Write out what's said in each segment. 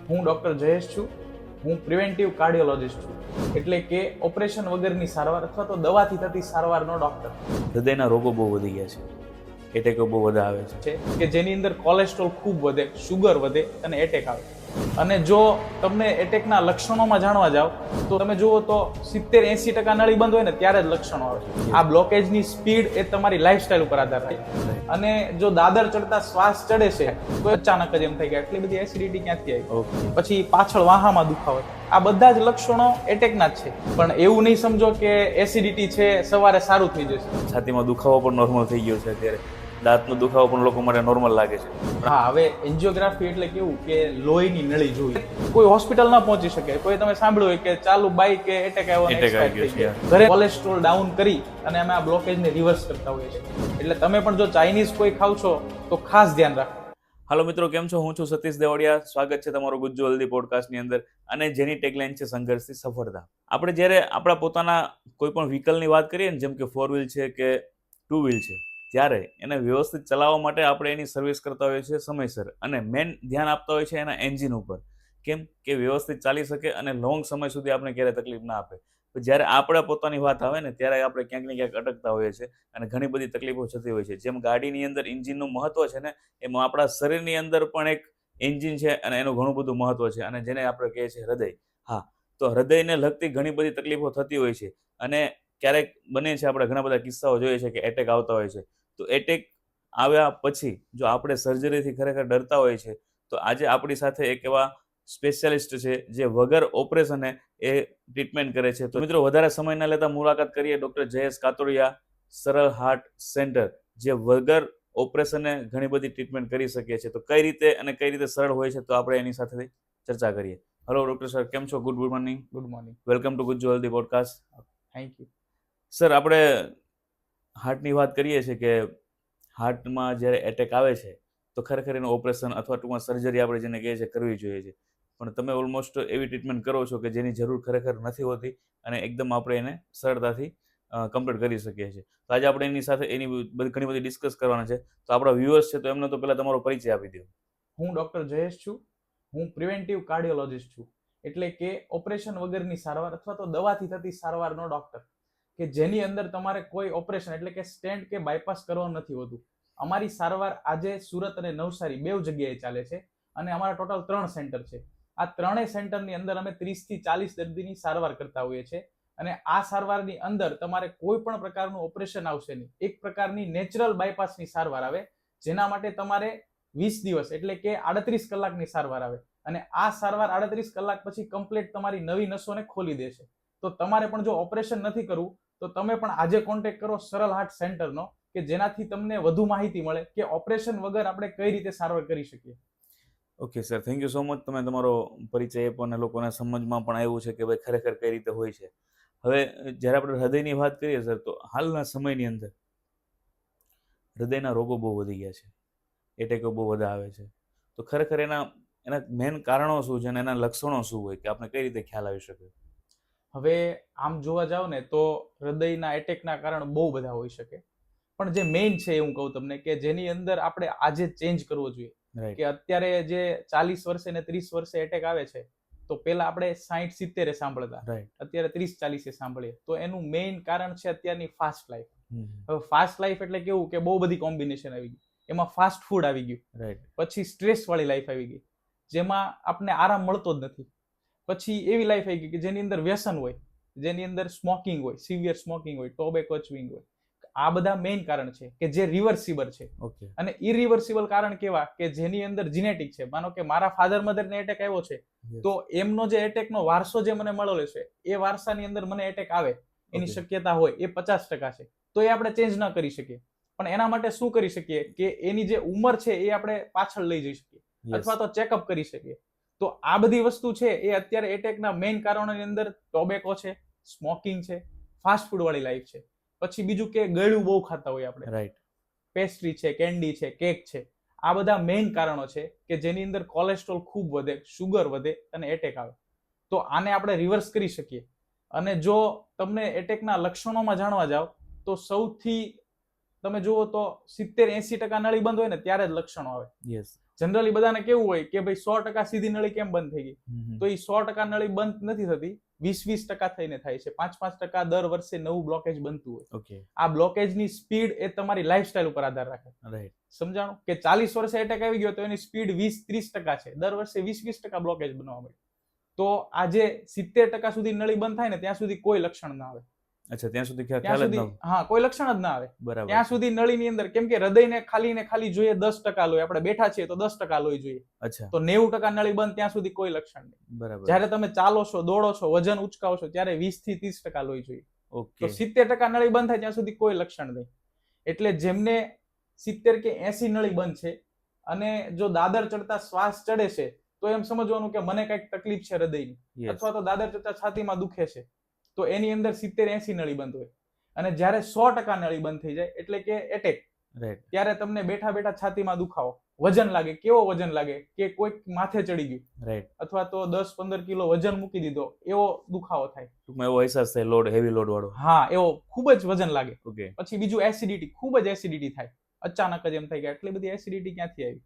હું ડૉક્ટર જયેશ છું. હું પ્રિવેન્ટિવ કાર્ડિયોલોજિસ્ટ છું, એટલે કે ઓપરેશન વગરની સારવાર અથવા તો દવાથી થતી સારવારનો ડૉક્ટર હૃદયના રોગો બહુ વધી ગયા છે, એટેકો બહુ બધા આવે છે. છે કે જેની અંદર કોલેસ્ટ્રોલ ખૂબ વધે, શુગર વધે અને એટેક આવે. અને જો તમને એટેકના લક્ષણોમાં જાણવા જાઓ તો તમે જુઓ તો 70-80% નળી બંધ હોય ને ત્યારે જ લક્ષણો આવે. આ બ્લોકેજની સ્પીડ એ તમારી લાઈફસ્ટાઈલ ઉપર આધાર રાખે. અને જો દાદર ચડતા શ્વાસ ચડે છે તો અચાનક જ એમ થઈ ગયા એટલી બધી એસિડિટી ક્યાંથી આવી, પછી પાછળ વાહામાં દુખાવો, આ બધા જ લક્ષણો એટેકના જ છે. પણ એવું નહીં સમજો કે એસિડિટી છે સવારે સારું થઈ જશે. છાતીમાં દુખાવો પણ નોર્મલ થઈ ગયો છે અત્યારે, દાંતનો દુખાવો પણ લોકો માટે નોર્મલ લાગે છે. હા, હવે એન્જિયોગ્રાફી એટલે કેવું કે લોહીની નળી જોઈ, કોઈ હોસ્પિટલ ના પહોંચી શકે, કોઈ તમે સાંભળ્યું હોય કે ચાલુ બાઈક કે એટેક આવ્યો અને Attack આવી expire ગયો થઈ છે. ગયા. ઘરે કોલેસ્ટ્રોલ ડાઉન કરી અને અમે આ બ્લોકેજને રિવર્સ કરતા હોઈએ છીએ. એટલે તમે પણ જો ચાઇનીઝ કોઈ ખાવ છો તો ખાસ ધ્યાન રાખો. હાલો મિત્રો, કેમ છો? હું છું સતીશ દેવડિયા. સ્વાગત છે તમારું ગુજ્જો હલ્દી પોડકાસ્ટની અંદર, અને જેની ટેગલાઇન છે સંઘર્ષથી સફળતા. આપણે જ્યારે આપણા પોતાના કોઈ પણ વ્હીકલની વાત કરીએ ને, જેમ કે 4 વ્હીલ છે કે 2 વ્હીલ છે, ત્યારે એને વ્યવસ્થિત ચલાવવા માટે આપણે એની સર્વિસ કરતા હોઈએ છીએ સમયસર, અને મેન ધ્યાન આપતા હોય છે એના એન્જિન ઉપર. કેમ કે વ્યવસ્થિત ચાલી શકે અને લોંગ સમય સુધી આપણે ક્યારેય તકલીફ ના આપે. જ્યારે આપણે પોતાની વાત આવે ને ત્યારે આપણે ક્યાંક ને ક્યાંક અટકતા હોઈએ છીએ અને ઘણી બધી તકલીફો થતી હોય છે. જેમ ગાડીની અંદર એન્જિનનું મહત્વ છે ને, એમાં આપણા શરીરની અંદર પણ એક એન્જિન છે અને એનું ઘણું બધું મહત્વ છે, અને જેને આપણે કહીએ છીએ હૃદય. હા, તો હૃદયને લગતી ઘણી બધી તકલીફો થતી હોય છે, અને ક્યારેક બને છે, આપણે ઘણા બધા કિસ્સાઓ જોઈએ છે કે એટેક આવતા હોય છે. તો એટેક આવ્યા પછી જો આપણે સર્જરીથી ખરેખર ડરતા હોય છે, તો આજે આપણી સાથે એક એવા સ્પેશિયાલિસ્ટ છે જે વગર ઓપરેશને એ ટ્રીટમેન્ટ કરે છે. તો મિત્રો, વધારે સમય ન લેતા મુલાકાત કરીએ ડૉક્ટર જયેશ કાતોડિયા, સરળ હાર્ટ સેન્ટર, જે વગર ઓપરેશને ઘણી બધી ટ્રીટમેન્ટ કરી શકીએ છીએ. તો કઈ રીતે અને કઈ રીતે સરળ હોય છે, તો આપણે એની સાથે ચર્ચા કરીએ. હેલો ડૉક્ટર સર, કેમ છો? Good morning. Good morning. Welcome to Gujjo Haldi podcast. Thank you. Sir, આપણે હાર્ટની વાત કરીએ છીએ કે હાર્ટમાં જ્યારે એટેક આવે છે તો ખરેખર એનું ઓપરેશન અથવા ટૂંકમાં સર્જરી આપણે જેને કહીએ છીએ કરવી જોઈએ છે. પણ તમે ઓલમોસ્ટ એવી ટ્રીટમેન્ટ કરો છો કે જેની જરૂર ખરેખર નથી હોતી, અને એકદમ આપણે એને સરળતાથી કમ્પ્લીટ કરી શકીએ છીએ. તો આજે આપણે એની સાથે એની ઘણી બધી ડિસ્કસ કરવાના છે. તો આપણા વ્યુઅર્સ છે, તો એમને તો પહેલાં તમારો પરિચય આપી દો. હું ડૉક્ટર જયેશ છું. હું પ્રિવેન્ટિવ કાર્ડિયોલોજિસ્ટ છું, એટલે કે ઓપરેશન વગરની સારવાર અથવા તો દવાથી થતી સારવારનો ડૉક્ટર, કે જેની અંદર તમારે કોઈ ઓપરેશન એટલે કે સ્ટેન્ટ કે બાયપાસ કરવાનું નથી હોતું. અમારી સારવાર આજે સુરત અને નવસારી બેવ જગ્યાએ ચાલે છે, અને અમારા ટોટલ 3 સેન્ટર છે. આ ત્રણેય સેન્ટરની અંદર અમે 30 થી 40 દર્દીની સારવાર કરતા હોઈએ છીએ. અને આ સારવારની અંદર તમારે કોઈ પણ પ્રકારનું ઓપરેશન આવશે નહીં. એક પ્રકારની નેચરલ બાયપાસની સારવાર આવે, જેના માટે તમારે 20 દિવસ એટલે કે 38 કલાકની સારવાર આવે, અને આ સારવાર 38 કલાક પછી કમ્પ્લીટ તમારી નવી નસોને ખોલી દેશે. તો તમારે પણ જો ઓપરેશન નથી કરવું તો તમે પણ આજે કોન્ટેક્ટ કરો સરળ હાર્ટ સેન્ટરનો, કે જેનાથી તમને વધુ માહિતી મળે કે ઓપરેશન વગર આપણે કઈ રીતે સારવાર કરી શકીએ. Okay sir, thank you so much. તમે તમારો પરિચય આપ્યો અને લોકોને સમજમાં પણ આવ્યું છે કે ભાઈ ખરેખર કઈ રીતે હોય છે. હવે જ્યારે આપણે હૃદયની વાત કરીએ સર, તો હાલના સમયની અંદર હૃદયના રોગો બહુ વધી ગયા છે, એટેકો બહુ બધા આવે છે. તો ખરેખર એના મેન કારણો શું છે અને એના લક્ષણો શું હોય, કે આપણે કઈ રીતે ખ્યાલ આવી શકે? હવે આમ જોવા જાવ ને તો હૃદયના એટેકના કારણ બહુ બધા હોઈ શકે, પણ જે મેઇન છે એ હું કહું તમને, કે જેની અંદર આપણે આજે ચેન્જ કરવો જોઈએ. રાઈટ. કે અત્યારે જે 40 વર્ષે ને 30 વર્ષે એટેક આવે છે, તો પેલા આપણે 60-70 સાંભળતા, રાઈટ. અત્યારે 30-40 સાંભળીએ. તો એનું મેઇન કારણ છે અત્યારની ફાસ્ટ લાઈફ. હમ. હવે ફાસ્ટ લાઈફ એટલે કેવું કે બહુ બધી કોમ્બિનેશન આવી ગઈ. એમાં ફાસ્ટ ફૂડ આવી ગયું, રાઈટ. પછી સ્ટ્રેસ વાળી લાઈફ આવી ગઈ, જેમાં આપણને આરામ મળતો જ નથી. પછી એવી લાઈફ આવી ગઈ કે જેની અંદર વ્યસન હોય, જેની અંદર સ્મોકિંગ હોય, સિવિયર સ્મોકિંગ હોય, ટોબેકો ચ્યુઇંગ હોય. આ બધા મેઇન કારણ છે કે જે રિવર્સિબલ છે. ઓકે. અને ઇરિવર્સિબલ કારણ કેવા કે જેની અંદર જીનેટિક છે. માનો કે મારા ફાધર મધરને એટેક આવ્યો છે, તો એમનો જે એટેકનો વારસો જે મને મળેલો છે, એ વારસાની અંદર મને એટેક આવે એની Okay. શક્યતા હોય એ 50% છે. તો એ આપણે ચેન્જ ન કરી શકીએ, પણ એના માટે શું કરી શકીએ કે એની જે ઉંમર છે એ આપણે પાછળ લઈ જઈ શકીએ, Yes. અથવા તો ચેકઅપ કરી શકીએ. તો આ બધી વસ્તુ છે એ અત્યારે એટેકના મેઇન કારણોની અંદર ટોબેકો છે, સ્મોકિંગ છે, ફાસ્ટ ફૂડ વાળી લાઈફ છે. પછી બીજું કે ગળ્યું બહુ ખાતા હોય આપણે, રાઈટ. પેસ્ટ્રી છે, કેન્ડી છે, કેક છે. આ બધા મેઇન કારણો છે કે જેની અંદર કોલેસ્ટ્રોલ ખૂબ વધે, શુગર વધે અને એટેક આવે. તો આને આપણે રિવર્સ કરી શકીએ. અને જો તમને એટેકના લક્ષણોમાં જાણવા જાવ તો સૌથી તમે જુઓ તો 70-80% નળી બંધ હોય ને ત્યારે જ લક્ષણો આવે. યસ. જનરલી બધાને કેવું હોય કે ભાઈ 100% સીધી નળી કેમ બંધ થઈ ગઈ, તો એ 100% નળી બંધ નથી થતી, 20% થઈને થાય છે. 5% દર વર્ષે નવું બ્લોકેજ બનતું હોય. ઓકે, આ બ્લોકેજની સ્પીડ એ તમારી લાઈફસ્ટાઈલ ઉપર આધાર રાખે. રાઈટ, સમજાણું કે 40 વર્ષે એટેક આવી ગયો તો એની સ્પીડ 20-30% છે, દર વર્ષે 20% બ્લોકેજ બનવા મળે. તો આજે 70% સુધી નળી બંધ થાય ને ત્યાં સુધી કોઈ લક્ષણ ના આવે. અચ્છા, ત્યાં સુધી ત્યાં ખ્યાલ જ સુધી ન હા કોઈ લક્ષણ જ ના આવે. બરાબર ત્યાં છે. સુધી નળીની અંદર કેમ કે હૃદયને ખાલી જોઈએ 10% લોહી, આપણે બેઠા છીએ તો 10% લોહી જોઈએ, અચ્છા, તો 90% નળી બંધ ત્યાં સુધી કોઈ લક્ષણ નહીં. બરાબર, જ્યારે તમે ચાલો છો, દોડો છો, વજન ઉચકાવો છો ત્યારે 20-30% લોહી જોઈએ. ઓકે, તો 70% નળી બંધ થાય ત્યાં સુધી કોઈ લક્ષણ નહીં. એટલે જેમને 70 કે 80 નળી બંધ છે અને જો દાદર ચડતા શ્વાસ ચડે છે તો એમ સમજવાનું કે મને કઈક તકલીફ છે હૃદયની, યસ, અથવા તો દાદર ચડતા છાતીમાં દુખે છે, તો એની અંદર 70-80 નળી બંધ હોય. અને જ્યારે 100% નળી બંધ થઈ જાય એટલે કે એટેક, રાઈટ, ત્યારે તમને બેઠા બેઠા છાતીમાં દુખાવો, વજન લાગે, કેવો વજન લાગે કે કોઈક માથે ચડી ગયું, રાઈટ, અથવા તો 10-15 કિલો વજન મૂકી દીધો એવો દુખાવો થાય. ટૂંકમાં એવો અહેસાસ થાય લોડ, હેવી લોડ વાળો. હા, એવો ખૂબ જ વજન લાગે. ઓકે, પછી બીજું એસિડિટી, ખૂબ જ એસિડિટી થાય, અચાનક જ એમ થાય કે આટલી બધી એસિડિટી ક્યાંથી આવી.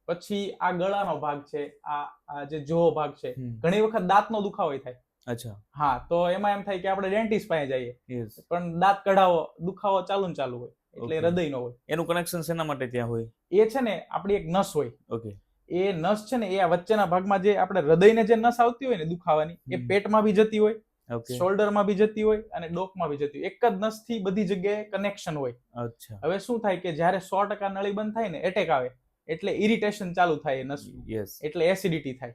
પછી આ ગળાનો ભાગ છે, આ જે જોહો ભાગ છે, ઘણી વખત દાંતનો દુખાવો થાય. અચ્છા, હા, તો એમાં એમ થાય કે આપણે ડેન્ટિસ્ટ પાસે જઈએ યસ, પણ દાંત કઢાવો, દુખાવો ચાલુ ને ચાલુ હોય, એટલે Okay. હૃદયનો હોય. એનું કનેક્શન શેના માટે ત્યાં હોય? એ છે ને આપણી એક નસ હોય, ઓકે, એ નસ છે ને એ આ વચ્ચેના ભાગમાં જે આપણે હૃદયને જે નસ આવતી હોય ને દુખાવાની, એ પેટમાં બી જતી હોય, ઓકે, શોલ્ડરમાં બી જતી હોય અને ડોકમાં બી જતી હોય. એક જ નસથી બધી જગ્યાએ કનેક્શન હોય. અચ્છા, હવે શું થાય કે જ્યારે 100% નળી બંધ થાય ને, એટેક આવે એટલે ઇરિટેશન ચાલુ થાય એ નસનું, યસ, એટલે એસિડિટી થાય.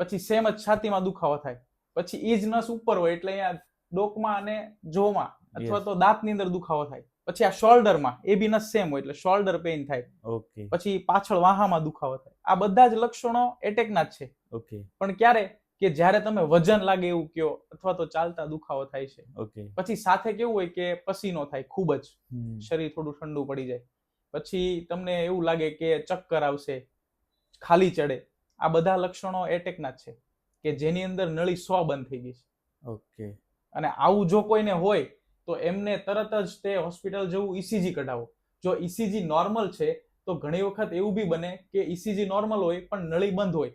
પછી સેમ જ છાતીમાં દુખાવો થાય. પછી ઈ જ નસ ઉપર હોય એટલે અહીંયા ડોકમાં અને જોમાં અથવા Yes. તો દાંતની અંદર દુખાવો થાય. પછી આ શોલ્ડરમાં એ બી નસ સેમ હોય એટલે શોલ્ડર પેઇન થાય. ઓકે, પછી પાછળ વાહામાં દુખાવો થાય. આ બધા જ લક્ષણો એટેકના જ છે. ઓકે, પણ ક્યારે કે જ્યારે તમે વજન લાગે એવું કયો અથવા તો ચાલતા દુખાવો થાય છે. ઓકે, પછી સાથે કેવું હોય કે પસીનો થાય ખૂબ જ, હમ, શરીર થોડું ઠંડુ પડી જાય. પછી તમને એવું લાગે કે ચક્કર આવશે, ખાલી ચડે. આ બધા લક્ષણો એટેકના જ છે કે જેની અંદર નળી 100 બંધ થઈ ગઈ છે. ઓકે, અને આવું જો કોઈને હોય તો એમને તરત જ તે હોસ્પિટલ જવું, ઈસીજી કઢાવો. જો ઈસીજી નોર્મલ છે તો ઘણી વખત એવું બી બને કે ઈસીજી નોર્મલ હોય પણ નળી બંધ હોય,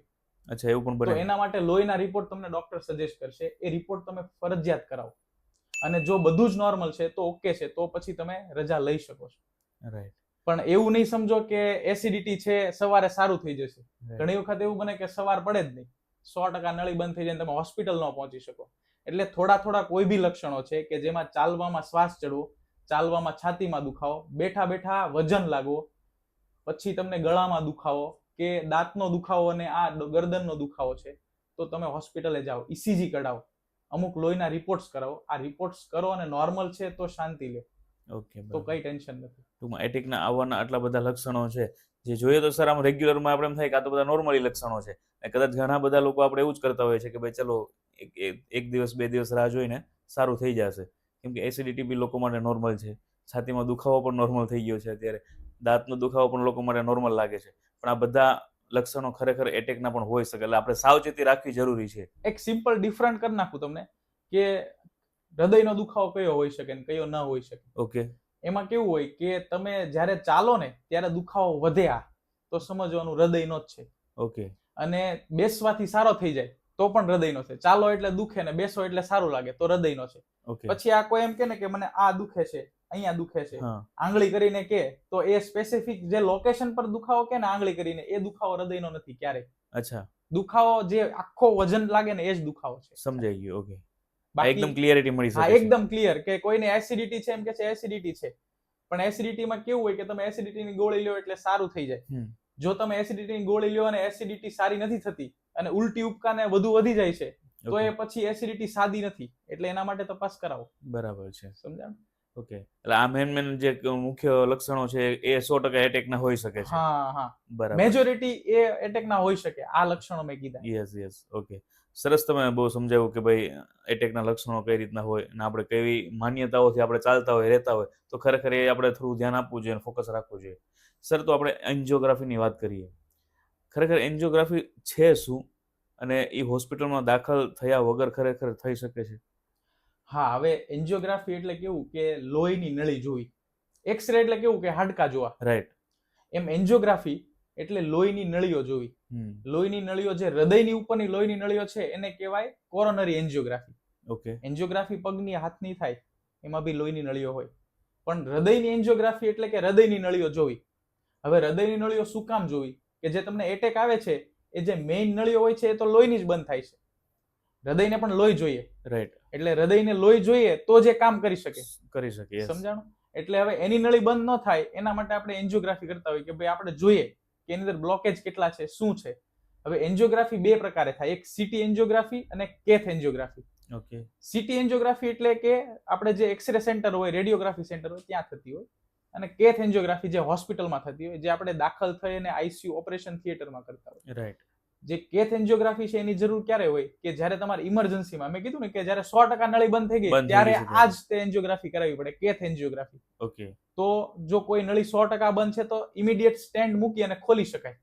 અચ્છા, એવું પણ તો બને. એના માટે લોહીના રિપોર્ટ તમને ડોક્ટર સજેસ્ટ કરશે. એ રિપોર્ટ તમે ફરજિયાત કરાવો. અને જો બધું જ નોર્મલ છે તો ઓકે છે, તો પછી તમે રજા લઈ શકો છો. રાઈટ, પણ એવું નહીં સમજો કે એસિડિટી છે સવારે સારું થઈ જશે. Right. ઘણી વખત એવું બને કે સવાર પડે જ નહીં, 100% નળી બંધ થઈ જાય, તમે હોસ્પિટલ ન પહોંચી શકો. એટલે થોડા કોઈ બી લક્ષણો છે કે જેમાં ચાલવામાં શ્વાસ ચડવો, ચાલવામાં છાતીમાં દુખાવો, બેઠા બેઠા વજન લાગવો, પછી તમને ગળામાં દુખાવો કે દાંતનો દુખાવો અને આ ગરદનનો દુખાવો છે, તો તમે હોસ્પિટલે જાઓ, ઈસીજી કઢાવો, અમુક લોહીના રિપોર્ટ્સ કરાવો. આ રિપોર્ટ્સ કરો અને નોર્મલ છે તો શાંતિ લે, ઓકે, તો કઈ ટેન્શન નથી. ટૂંકમાં એટેકના આવવાના આટલા બધા લક્ષણો છે જે જોઈએ તો સર આમ રેગ્યુલરમાં આપણે એમ થાય કે આ તો બધા નોર્મલી લક્ષણો છે. અને કદાચ ઘણા બધા લોકો આપણે એવું જ કરતા હોય છે કે ભાઈ ચલો એક દિવસ 2 દિવસ રાહ જોઈને સારું થઈ જશે, કેમ કે એસિડિટી બી લોકો માટે નોર્મલ છે, છાતીમાં દુખાવો પણ નોર્મલ થઈ ગયો છે અત્યારે, દાંતનો દુખાવો પણ લોકો માટે નોર્મલ લાગે છે. પણ આ બધા લક્ષણો ખરેખર એટેકના પણ હોઈ શકે, એટલે આપણે સાવચેતી રાખવી જરૂરી છે. એક સિમ્પલ ડિફરન્ટ કરી નાખું તમને કે હૃદયનો દુખાવો કયો હોઈ શકે ને કયો ન હોઈ શકે. ઓકે, એમાં કેવું હોય કે તમે જ્યારે ચાલો ને ત્યારે દુખાવો વધે, આ તો સમજવાનું હૃદયનો જ છે. ઓકે, અને બેસવાથી સારો થઈ જાય તો પણ હૃદયનો છે. ચાલો એટલે દુખે ને બેસો એટલે સારું લાગે તો હૃદયનો છે. ઓકે, પછી આ કોઈ એમ કે ને કે મને આ દુખે છે, અહીંયા દુખે છે, હા, આંગળી કરીને કે, તો એ સ્પેસિફિક જે લોકેશન પર દુખાવો કે ને આંગળી કરીને, એ દુખાવો હૃદયનો નથી ક્યારેય. અચ્છા, દુખાવો જે આખો વજન લાગે ને એ જ દુખાવો છે. સમજાઈ ગયું. ઓકે, બાકી એકદમ ક્લિયરિટી મળી હા, શકે છે. એકદમ ક્લિયર કે કોઈને એસિડિટી છે એમ કે છે એસિડિટી છે, પણ એસિડિટીમાં કેવું હોય કે તમે એસિડિટીની ગોળી લ્યો એટલે સારું થઈ જાય. હમ, જો તમે એસિડિટીની ગોળી લ્યો અને એસિડિટી સારી નથી થતી અને ઉલટી ઉપકા ને વધુ વધી જાય છે, તો ઓકે, એ પછી એસિડિટી સાદી નથી, એટલે એના માટે તપાસ કરાવો. બરાબર છે. સમજાણ? ઓકે, એટલે આ મેન જે મુખ્ય લક્ષણો છે એ 100% એટેકના હોઈ શકે છે. હા, બરાબર, મેજોરિટી એ એટેકના હોઈ શકે, આ લક્ષણો મેં કીધા. Yes, okay. સરસ, તમે બહુ સમજાવ્યું કે ભાઈ એટેકના લક્ષણો કઈ રીતના હોય અને આપણે કેવી માન્યતાઓથી આપણે ચાલતા હોય, રહેતા હોય, તો ખરેખર એ આપણે થોડું ધ્યાન આપવું જોઈએ, ફોકસ રાખવું જોઈએ. સર, તો આપણે એન્જિયોગ્રાફીની વાત કરીએ. ખરેખર એન્જિયોગ્રાફી છે શું અને એ હોસ્પિટલમાં દાખલ થયા વગર ખરેખર થઈ શકે છે? હા, હવે એન્જિયોગ્રાફી એટલે કેવું કે લોહીની નળી જોવી. એક્સરે એટલે કેવું કે હાડકા જોવા. રાઈટ, એમ એન્જિયોગ્રાફી એટલે લોહીની નળીઓ જોવી. લોહીની નળીઓ જે હૃદયની ઉપરની લોહીની નળીઓ છે એને કહેવાય કોરોનરી એન્જિયોગ્રાફી. ઓકે. એન્જિયોગ્રાફી પગની હાથની થાય એમાં બી લોહીની નળીઓ હોય, પણ હૃદયની એન્જિયોગ્રાફી એટલે કે હૃદયની નળીઓ જોવી. હવે હૃદયની નળીઓ શું કામ જોવી? કે જે તમને એટેક આવે છે એ જે મેઇન નળીઓ હોય છે એ તો લોહીની જ બંધ થાય છે. હૃદયને પણ લોહી જોઈએ, રાઈટ. એટલે હૃદયને લોહી જોઈએ તો જે કામ કરી શકે. yes. સમજાણું? એટલે હવે એની નળી બંધ ન થાય એના માટે આપણે એન્જિયોગ્રાફી કરતા હોય કે ભાઈ આપણે જોઈએ કે એની અંદર બ્લોકેજ કેટલા છે, શું છે. હવે એન્જિયોગ્રાફી બે પ્રકારે થાય, એક સીટી એન્જિયોગ્રાફી અને cath angiography. Okay. CT angiography એટલે કે આપણે જે એક્સરે સેન્ટર હોય, રેડિયોગ્રાફી સેન્ટર હોય ત્યાં થતી હોય, અને કેથ એન્જિયોગ્રાફી જે હોસ્પિટલમાં થતી હોય, જે આપણે દાખલ થઈને આઈસીયુ ઓપરેશન થિયેટરમાં કરતા હોય. રાઈટ. જે કેથ એન્જિયોગ્રાફી છે એની જરૂર ક્યારે હોય? કે જ્યારે તમારે ઇમરજન્સીમાં, મેં કીધું ને કે જ્યારે 100% નળી બંધ થઈ ગઈ ત્યારે આ જ તે એન્જિયોગ્રાફી કરાવવી પડે, કેથ એન્જિયોગ્રાફી. ઓકે. તો જો કોઈ નળી 100% બંધ છે તો ઇમિડિયેટ સ્ટેન્ડ મૂકી અને ખોલી શકાય.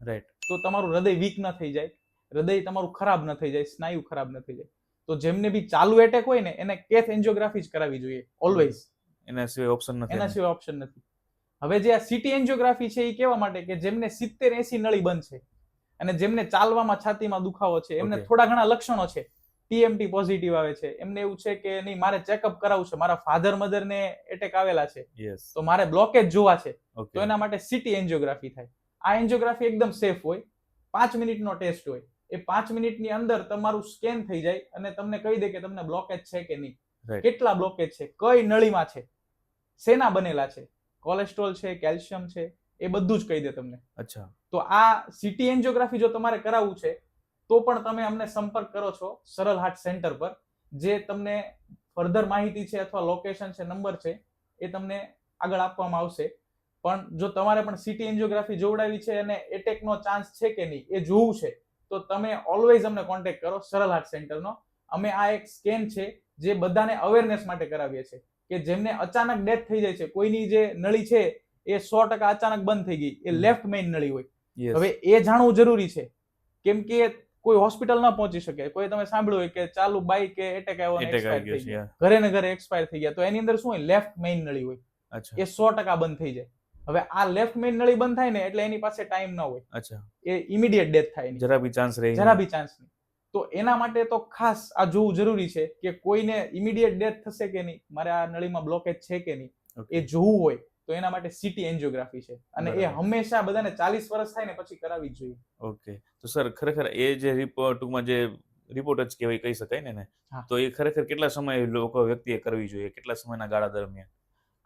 રાઈટ. તો તમારું હૃદય વીક ન થઈ જાય, હૃદય તમારું ખરાબ ન થઈ જાય, સ્નાયુ ખરાબ ન થઈ જાય. તો જેમને બી ચાલુ એટેક હોય ને એને કેથ એન્જિયોગ્રાફી જ કરાવવી જોઈએ ઓલવેઝ. એના સિવાય ઓપ્શન નથી. એના સિવાય ઓપ્શન નથી. હવે જે આ સીટી એન્જિયોગ્રાફી છે એ કેવા માટે? કે જેમને 70-80 નળી બંધ છે અને જેમને ચાલવામાં છાતીમાં દુખાવો છે, એમને થોડા ઘણા લક્ષણો છે, ટીએમટી પોઝિટિવ આવે છે, એમને એવું છે કે નહીં મારે ચેકઅપ કરાવવું છે, મારા ફાધર મધર ને એટેક આવેલા છે, તો મારે બ્લોકેજ જોવા છે, તો એના માટે સીટી એન્જિયોગ્રાફી થાય. આ એન્જિયોગ્રાફી એકદમ સેફ હોય, 5 મિનિટનો ટેસ્ટ હોય. એ 5 મિનિટની અંદર તમારું સ્કેન થઈ જાય અને તમને કહી દે કે તમને બ્લોકેજ છે કે નહીં, કેટલા બ્લોકેજ છે, કઈ નળીમાં છે, શેના બનેલા છે, કોલેસ્ટ્રોલ છે, કેલ્શિયમ છે, એ બધું જ કહી દે તમને. અચ્છા. તો આ સીટી એન્જિયોગ્રાફી જો તમારે કરાવવું છે તો પણ તમે અમને સંપર્ક કરો છો સરલ હાર્ટ સેન્ટર પર, જે તમને ફર્ધર માહિતી છે અથવા લોકેશન છે, નંબર છે, એ તમને આગળ આપવામાં આવશે. પણ જો તમારે પણ સીટી એન્જિયોગ્રાફી જોવડાવી છે અને એટેકનો ચાન્સ છે કે નહીં એ જોવું છે તો તમે ઓલવેઝ અમને કોન્ટેક્ટ કરો સરલ હાર્ટ સેન્ટરનો. અમે આ એક સ્કેન છે જે બધાને અવેરનેસ માટે કરાવીએ છીએ કે જેમને અચાનક ડેથ થઈ જાય છે, કોઈની જે નળી છે એ 100% અચાનક બંધ થઈ ગઈ, એ લેફ્ટ મેઇન નળી હોય. હવે એ જાણવું જરૂરી છે, કેમ કે કોઈ હોસ્પિટલ ન પહોંચી શકે. કોઈ તમે સાંભળ્યું હોય કે ચાલુ બાઈક કે એટેક આવ્યો ને એક્સપાયર થઈ ગયા, ઘરે ને ઘરે એક્સપાયર થઈ ગયા, તો એની અંદર શું હોય? લેફ્ટ મેઇન નળી હોય, એ 100% બંધ થઈ જાય. હવે આ લેફ્ટ મેઇન નળી બંધ થાય ને એટલે એની પાસે ટાઈમ ન હોય. અચ્છા. એ ઇમિડિયેટ ડેથ થાય, જરા બી ચાન્સ રહે, જરા બી ચાન્સ નહીં. તો એના માટે તો ખાસ આ જોવું જરૂરી છે કે કોઈને ઇમિડિયેટ ડેથ થશે કે નહીં, મારે આ નળીમાં બ્લોકેજ છે કે નહીં, એ જોવું હોય તો એના માટે સીટી એન્જિયોગ્રાફી છે, અને એ હંમેશા બધાને 40 વર્ષ થાય ને પછી કરાવવી જ જોઈએ. ઓકે. તો સર ખરેખર એ જે ટૂંકમાં જે રિપોર્ટ જ કહેવાય કહી શકાય ને, તો એ ખરેખર કેટલા સમય લોકો વ્યક્તિએ કરવી જોઈએ, કેટલા સમયના ગાળા દરમિયાન?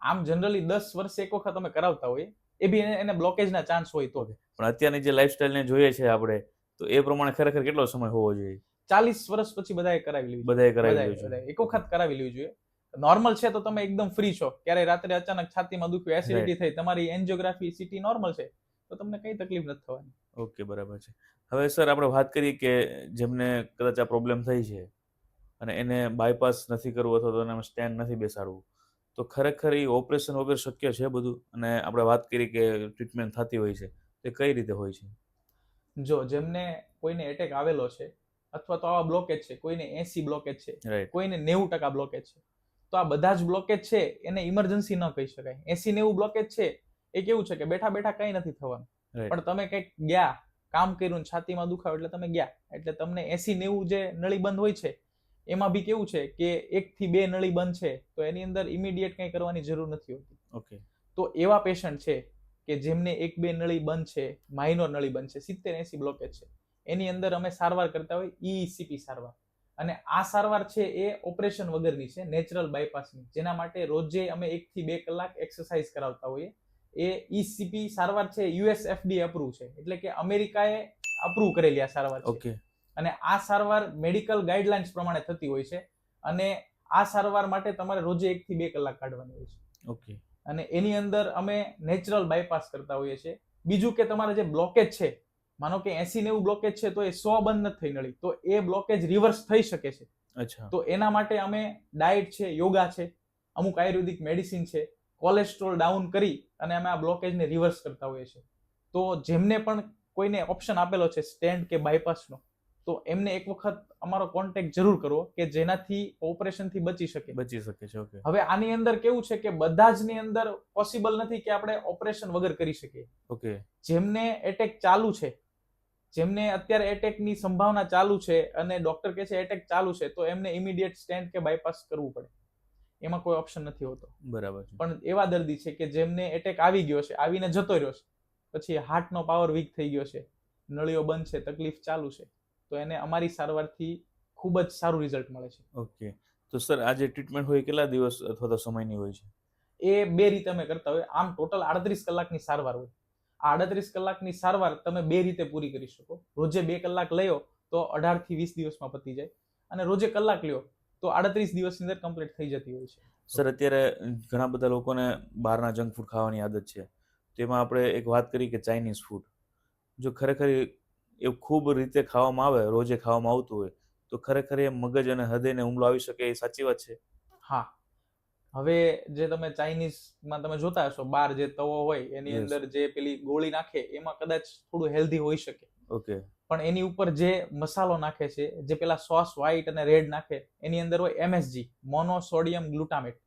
આમ જનરલી 10 વર્ષે એક વખત અમે કરાવતા હોઈએ, એ બી એને બ્લોકેજના ચાન્સ હોય તો. પણ અત્યારની જે લાઈફસ્ટાઈલને જોઈએ છે આપણે, તો એ પ્રમાણે ખરેખર કેટલો સમય હોવો જોઈએ? 40 વર્ષ પછી બધાએ કરાવી લેવી, બધાએ કરાવી લેવી જોઈએ, એક વખત કરાવી લેવી જોઈએ. નોર્મલ છે તો તમે એકદમ ફ્રી છો, ક્યારે રાત્રે અચાનક છાતીમાં દુખ્યું, એસિડિટી થઈ, તમારી એન્જિયોગ્રાફી સીટી નોર્મલ છે તો તમને કઈ તકલીફ નથી થવાની. ઓકે, બરાબર છે. હવે સર આપણે વાત કરીએ કે જેમને કદાચ આ પ્રોબ્લેમ થઈ છે અને એને બાયપાસ નથી કરવું અથવા તો એને સ્ટેન્ડ નથી બેસાડવું, તો ખરેખર એ ઓપરેશન વગર શક્ય છે બધું? અને આપણે વાત કરી કે ટ્રીટમેન્ટ થતી હોય છે, તે કઈ રીતે હોય છે? જો જેમને કોઈને એટેક આવેલો છે અથવા તો આવા બ્લોકેજ છે, કોઈને 80 બ્લોકેજ છે, કોઈને 90% બ્લોકેજ છે, તો આ બધા જ બ્લોકેજ છે એને ઇમરજન્સી ન કહી શકાય. 80-90 બ્લોકેજ છે એ કેવું છે કે બેઠા બેઠા કઈ નથી થવાનું, પણ તમે કંઈક ગયા, કામ કર્યું, છાતીમાં દુખાવો એટલે તમે ગયા, એટલે તમને 80-90 જે નળી બંધ હોય છે એમાં બી કેવું છે કે 1 થી 2 નળી બંધ છે તો એની અંદર ઇમિડિયેટ કંઈ કરવાની જરૂર નથી હોતી. ઓકે. તો એવા પેશન્ટ છે કે જેમને 1-2 નળી બંધ છે, માઇનોર નળી બંધ છે, 70-80 બ્લોકેજ છે, એની અંદર અમે સારવાર કરતા હોય ECP સારવાર. અને આ સારવાર છે એ ઓપરેશન વગરની છે, નેચરલ બાયપાસની, જેના માટે રોજે અમે 1 થી 2 કલાક એક્સરસાઇઝ કરાવતા હોઈએ. એ ECP સારવાર છે US FDA અપ્રૂવ છે, એટલે કે અમેરિકાએ અપ્રૂવ કરેલી આ સારવાર છે. ઓકે. અને આ સારવાર મેડિકલ ગાઈડલાઇન્સ પ્રમાણે થતી હોય છે, અને આ સારવાર માટે તમારે રોજે 1 થી 2 કલાક કાઢવાની હોય છે. ઓકે. અને એની અંદર અમે નેચરલ બાયપાસ કરતા હોઈએ છીએ. બીજું કે તમારે જે બ્લોકેજ છે, માનો કે 80-90 બ્લોકેજ છે તો એ 100 બંધ નથી થઈ નળી, તો એ બ્લોકેજ રિવર્સ થઈ શકે છે. અચ્છા. તો એના માટે અમે ડાયટ છે, યોગા છે, અમુક આયુર્વેદિક મેડિસિન છે, કોલેસ્ટ્રોલ ડાઉન કરી અને અમે આ બ્લોકેજને રિવર્સ કરતા હોઈએ છીએ. તો જેમને પણ કોઈને ઓપ્શન આપેલો છે સ્ટેન્ટ કે બાયપાસનો, તો એમને એક વખત અમારો કોન્ટેક્ટ જરૂર કરવો કે જેનાથી ઓપરેશનથી બચી શકે. છે. ઓકે. હવે આની અંદર કેવું છે કે બધા જ ની અંદર પોસિબલ નથી કે આપણે ઓપરેશન વગર કરી શકીએ. ઓકે. જેમને એટેક ચાલુ છે, જેમને અત્યારે એટેકની સંભાવના ચાલુ છે અને ડોક્ટર કહે છે એટેક ચાલુ છે, તો એમને ઇમિડિયેટ સ્ટેન્ટ કે બાયપાસ કરવું પડે. એમાં કોઈ ઓપ્શન નથી હોતો. બરાબર છે. પણ એવા દર્દી છે કે જેમને એટેક આવી ગયો છે, આવીને જતો રહ્યો છે, પછી હાર્ટનો પાવર વીક થઈ ગયો છે, નળીઓ બંધ છે, તકલીફ ચાલુ છે, તો એને અમારી સારવારથી ખૂબ જ સારું રિઝલ્ટ મળે છે. ઓકે. તો સર આ જે ટ્રીટમેન્ટ હોય કેટલા દિવસ અથવા તો સમયની હોય છે? એ 2 રીતે અમે કરતા હોય. આમ ટોટલ 38 કલાકની સારવાર હોય. આ 38 કલાકની સારવાર તમે 2 રીતે પૂરી કરી શકો. રોજે 2 કલાક લ્યો તો 18 થી 20 દિવસમાં પતી જાય, અને રોજે કલાક લ્યો તો 38 દિવસની અંદર કમ્પ્લીટ થઈ જતી હોય છે. સર અત્યારે ઘણા બધા લોકોને બહારના જંક ફૂડ ખાવાની આદત છે. તેમાં આપણે એક વાત કરી કે ચાઇનીઝ ફૂડ, જો ખરેખર એ ખૂબ રીતે ખાવામાં આવે, રોજે ખાવામાં આવતું હોય, તો ખરેખર એ મગજ અને હૃદયને હુમલો આવી શકે, એ સાચી વાત છે? હા, હવે જે તમે ચાઇનીઝમાં તમે જોતા હશો, બહાર જે તવો હોય એની અંદર જે પેલી ગોળી નાખે, એમાં કદાચ થોડું હેલ્ધી હોઈ શકે. ઓકે. પણ એની ઉપર જે મસાલો નાખે છે, જે પેલા સોસ વ્હાઈટ અને રેડ નાખે, એની અંદર હોય એમએસજી, મોનોસોડિયમ ગ્લુટામેટ.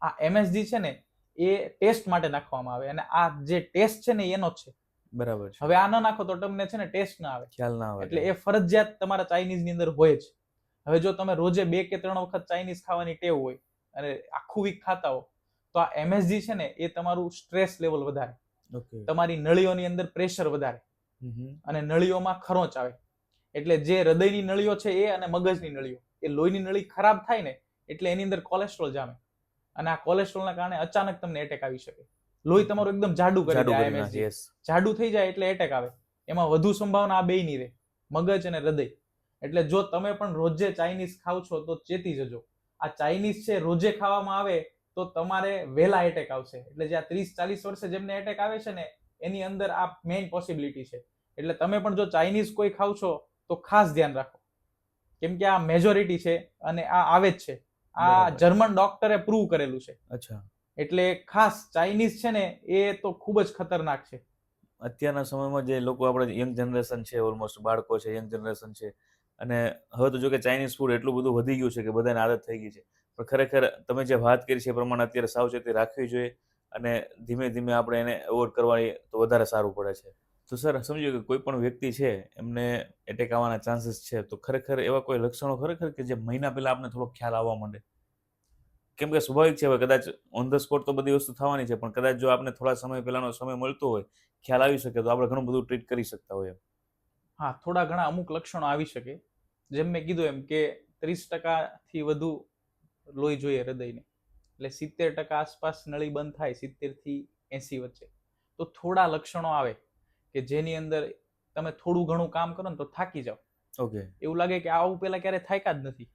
આ એમએસજી છે ને એ ટેસ્ટ માટે નાખવામાં આવે, અને આ જે ટેસ્ટ છે ને એનો જ છે. બરાબર છે. હવે આ ન નાખો તો તમને છે ને ટેસ્ટ ના આવે, ખ્યાલ ના આવે. એટલે એ ફરજિયાત તમારા ચાઇનીઝ ની અંદર હોય જ. હવે જો તમે રોજે 2 કે 3 વખત ચાઇનીઝ ખાવાની ટેવ હોય અને આખું વીક ખાતા હો, તો આ એમએસજી છે ને એ તમારું સ્ટ્રેસ લેવલ વધારે, તમારી નળીઓની અંદર પ્રેશર વધારે, અને નળીઓમાં ખરોચ આવે. એટલે જે હૃદયની નળીઓ છે એ અને મગજની નળીઓ, એ લોહીની નળી ખરાબ થાય ને એટલે એની અંદર કોલેસ્ટ્રોલ જામે, અને આ કોલેસ્ટ્રોલના કારણે અચાનક તમને એટેક આવી શકે. લોહી તમારું એકદમ જાડું કરી દે આ એમએસજી. જાડું થઈ જાય એટલે એટેક આવે. એમાં વધુ સંભાવના આ બેયની રહે, મગજ અને હૃદય. એટલે જો તમે પણ રોજે ચાઇનીઝ ખાવ છો તો ચેતી જજો. આ ચાઇનીઝ છે રોજે ખાવામાં આવે તો તમારે વહેલા એટેક આવશે. એટલે જે આ 30-40 વર્ષે જેમને એટેક આવે છે ને, એની અંદર આ મેઇન પોસિબિલિટી છે. એટલે તમે પણ જો ચાઇનીઝ કોઈ ખાવ છો તો ખાસ ધ્યાન રાખો, કેમ કે આ મેજોરિટી છે અને આ આવે જ છે. આ જર્મન ડોક્ટરે પ્રૂવ કરેલું છે. અચ્છા. એટલે ખાસ ચાઇનીઝ છે ને એ તો ખૂબ જ ખતરનાક છે. અત્યારના સમયમાં જે લોકો આપણે યંગ જનરેશન છે, ઓલમોસ્ટ બાળકો છે, યંગ જનરેશન છે, અને હવે તો જો કે ચાઇનીઝ ફૂડ એટલું બધું વધી ગયું છે કે બધાને આદત થઈ ગઈ છે. પણ ખરેખર તમે જે વાત કરી છે એ પ્રમાણે અત્યારે સાવચેતી રાખવી જોઈએ, અને ધીમે ધીમે આપણે એને એવોર્ડ કરવાની તો વધારે સારું પડે છે. તો સર સમજો કે કોઈ પણ વ્યક્તિ છે એમને એટેક આવવાના ચાન્સીસ છે, તો ખરેખર એવા કોઈ લક્ષણો ખરેખર કે જે મહિના પહેલા આપણે થોડો ખ્યાલ આવવા માંડે? કેમ કે સ્વાભાવિક છે, હવે કદાચ ઓન ધ સ્પોટ તો બધી વસ્તુ થવાની છે, પણ કદાચ જો આપણે થોડા સમય પહેલાનો સમય મળતો હોય, ખ્યાલ આવી શકે, તો આપણે ઘણું બધું ટ્રીટ કરી શકતા હોઈએ. હા, થોડા ઘણા અમુક લક્ષણો આવી શકે. જેમ મેં કીધું એમ કે 30% થી વધુ લોહી જોઈએ હૃદયને, એટલે 70% આસપાસ નળી બંધ થાય, 70 થી 80 વચ્ચે. તો થોડા લક્ષણો આવે કે જેની અંદર તમે થોડું ઘણું કામ કરો ને તો થાકી જાઓ. ઓકે. એવું લાગે કે આવું પહેલા ક્યારે થાક્યા જ નથી,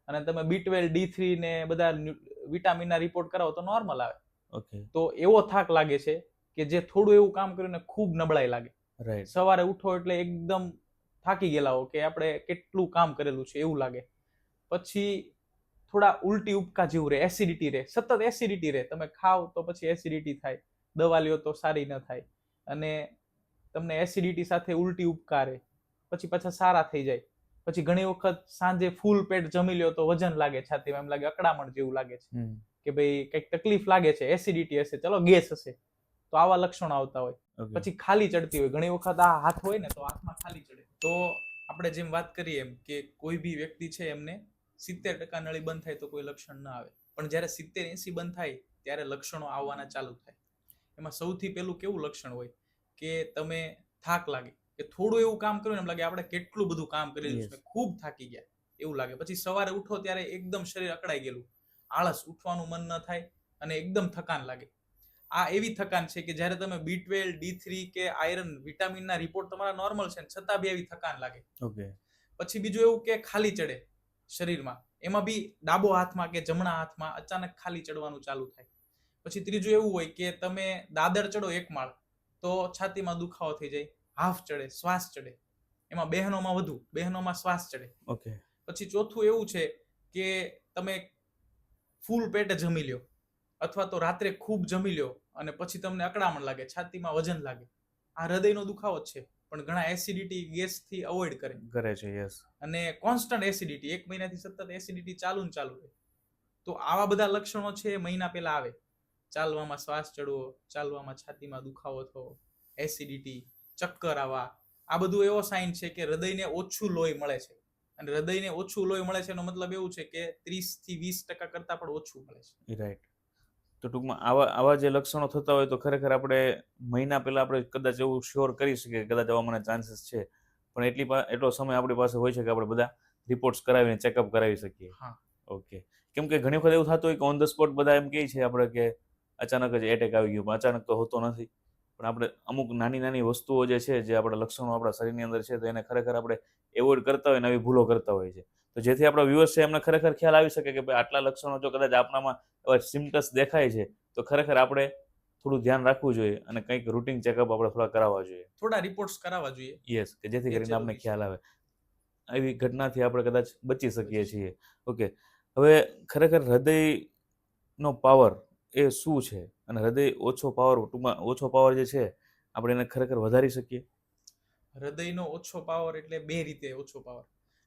અને તમે B12, D3 ને બધા વિટામિનના રિપોર્ટ કરાવો તો નોર્મલ આવે. ઓકે. તો એવો થાક લાગે છે કે જે થોડું એવું કામ કર્યું ને ખૂબ નબળાઈ લાગે. રાઈટ. સવારે ઉઠો એટલે એકદમ થાકી ગયેલા હો કે આપણે કેટલું કામ કરેલું છે એવું લાગે. પછી થોડા ઉલટી ઉપકા જેવું રહે, એસિડિટી રહે, સતત એસિડિટી રહે. તમે ખાવ તો પછી એસિડિટી થાય, દવા લ્યો તો સારી ન થાય, અને તમને એસિડિટી સાથે ઉલટી ઉપકા રહે, પછી પાછા સારા થઈ જાય. પછી ઘણી વખત સાંજે ફૂલ પેટ જમી લ્યો તો વજન લાગે છાતીમાં, એમ લાગે અકળામણ જેવું લાગે છે કે ભાઈ કંઈક તકલીફ લાગે છે, એસિડિટી હશે, ચલો ગેસ હશે. તો આવા લક્ષણો આવતા હોય. પછી ખાલી ચડતી હોય, ઘણી વખત આ હાથ હોય ને તો હાથમાં ખાલી ચડે. તો આપણે જેમ વાત કરીએ એમ કે કોઈ બી વ્યક્તિ છે એમને 70% નળી બંધ થાય તો કોઈ લક્ષણ ના આવે, પણ જ્યારે 70-80 બંધ થાય ત્યારે લક્ષણો આવવાના ચાલુ થાય. એમાં સૌથી પહેલું કેવું લક્ષણ હોય કે તમે થાક લાગે, કે થોડું એવું કામ કર્યું એમ લાગે આપણે કેટલું બધું કામ કરેલું છે, ખૂબ થાકી ગયા એવું લાગે. પછી સવારે ઉઠો ત્યારે એકદમ શરીર અકળાઈ ગયેલું, આળસ, ઉઠવાનું મન ન થાય, અને એકદમ થકાન લાગે. આ એવી થકાન છે કે જ્યારે તમે B12, D3 કે આયરન, વિટામિનના રિપોર્ટ તમારા નોર્મલ છે છતાં બી એવી થકાન લાગે. ઓકે. પછી બીજું એવું કે ખાલી ચડે શરીરમાં, એમાં બી ડાબો હાથમાં કે જમણા હાથમાં અચાનક ખાલી ચડવાનું ચાલુ થાય. પછી ત્રીજું એવું હોય કે તમે દાદર ચડો એક માળ તો છાતીમાં દુખાવો થઈ જાય, હાફ ચડે, શ્વાસ ચડે. એમાં બહેનોમાં વધુ, બહેનોમાં શ્વાસ ચડે. ઓકે. પછી ચોથું એવું છે કે તમે ફૂલ પેટે જમી લ્યો, અથવા તો રાત્રે ખૂબ જમી લ્યો અને પછી તમને અકળામણ લાગે, છાતીમાં વજન લાગે. આ હૃદયનો દુખાવો જ છે. પણ ઘણા એસિડિટી ગેસથી અવોઇડ કરે કરે છે. યસ. અને કોન્સ્ટન્ટ એસિડિટી 1 મહિનાથી સતત એસિડિટી ચાલુ ને ચાલુ રહે. તો આવા બધા લક્ષણો છે મહિના પહેલા આવે. ચાલવામાં શ્વાસ ચડવો, ચાલવામાં છાતીમાં દુખાવો થવો, એસિડિટી, ચક્કર આવવા, આ બધું એવો સાઇન છે કે હૃદયને ઓછું લોહી મળે છે. અને હૃદયને ઓછું લોહી મળે છે એનો મતલબ એવું છે કે 30 થી 20% કરતા પણ ઓછું મળે છે. રાઈટ. તો ટૂંકમાં આવા જે લક્ષણો થતા હોય તો ખરેખર આપણે મહિના પહેલા આપણે કદાચ એવું શ્યોર કરી શકીએ કદાચ આવા મને ચાન્સીસ છે, પણ એટલો સમય આપણી પાસે હોય છે કે આપણે બધા રિપોર્ટ્સ કરાવીને ચેકઅપ કરાવી શકીએ. હા. ઓકે. કેમ કે ઘણી વખત એવું થતું હોય કે ઓન ધ સ્પોટ બધા એમ કહે છે આપણે કે અચાનક જ એટેક આવી ગયો, પણ અચાનક તો હોતો નથી. પણ આપણે અમુક નાની નાની વસ્તુઓ જે છે, જે આપણા લક્ષણો આપણા શરીરની અંદર છે, તો એને ખરેખર આપણે એવોઇડ કરતા હોય ને આવી ભૂલો કરતા હોય છે. તો જેથી આપણા વ્યુઅર્સ છે એમને ખરેખર ખ્યાલ આવી શકે કે ભાઈ આટલા લક્ષણો જો કદાચ આપણામાં સિમ્ટમ્સ દેખાય છે તો ખરેખર આપણે થોડું ધ્યાન રાખવું જોઈએ અને કંઈક રૂટીન ચેકઅપ આપણે થોડા કરાવવા જોઈએ. થોડા રિપોર્ટ્સ કરાવવા જોઈએ. યસ, કે જેથી કરીને આપણે ખ્યાલ આવે. આવી ઘટનાથી આપણે કદાચ બચી શકીએ છીએ. ઓકે. હવે ખરેખર હૃદયનો પાવર એ શું છે અને હૃદય ઓછો પાવર જે છે આપણે એને ખરેખર વધારી શકીએ? હૃદયનો ઓછો પાવર એટલે બે રીતે ઓછો પાવર.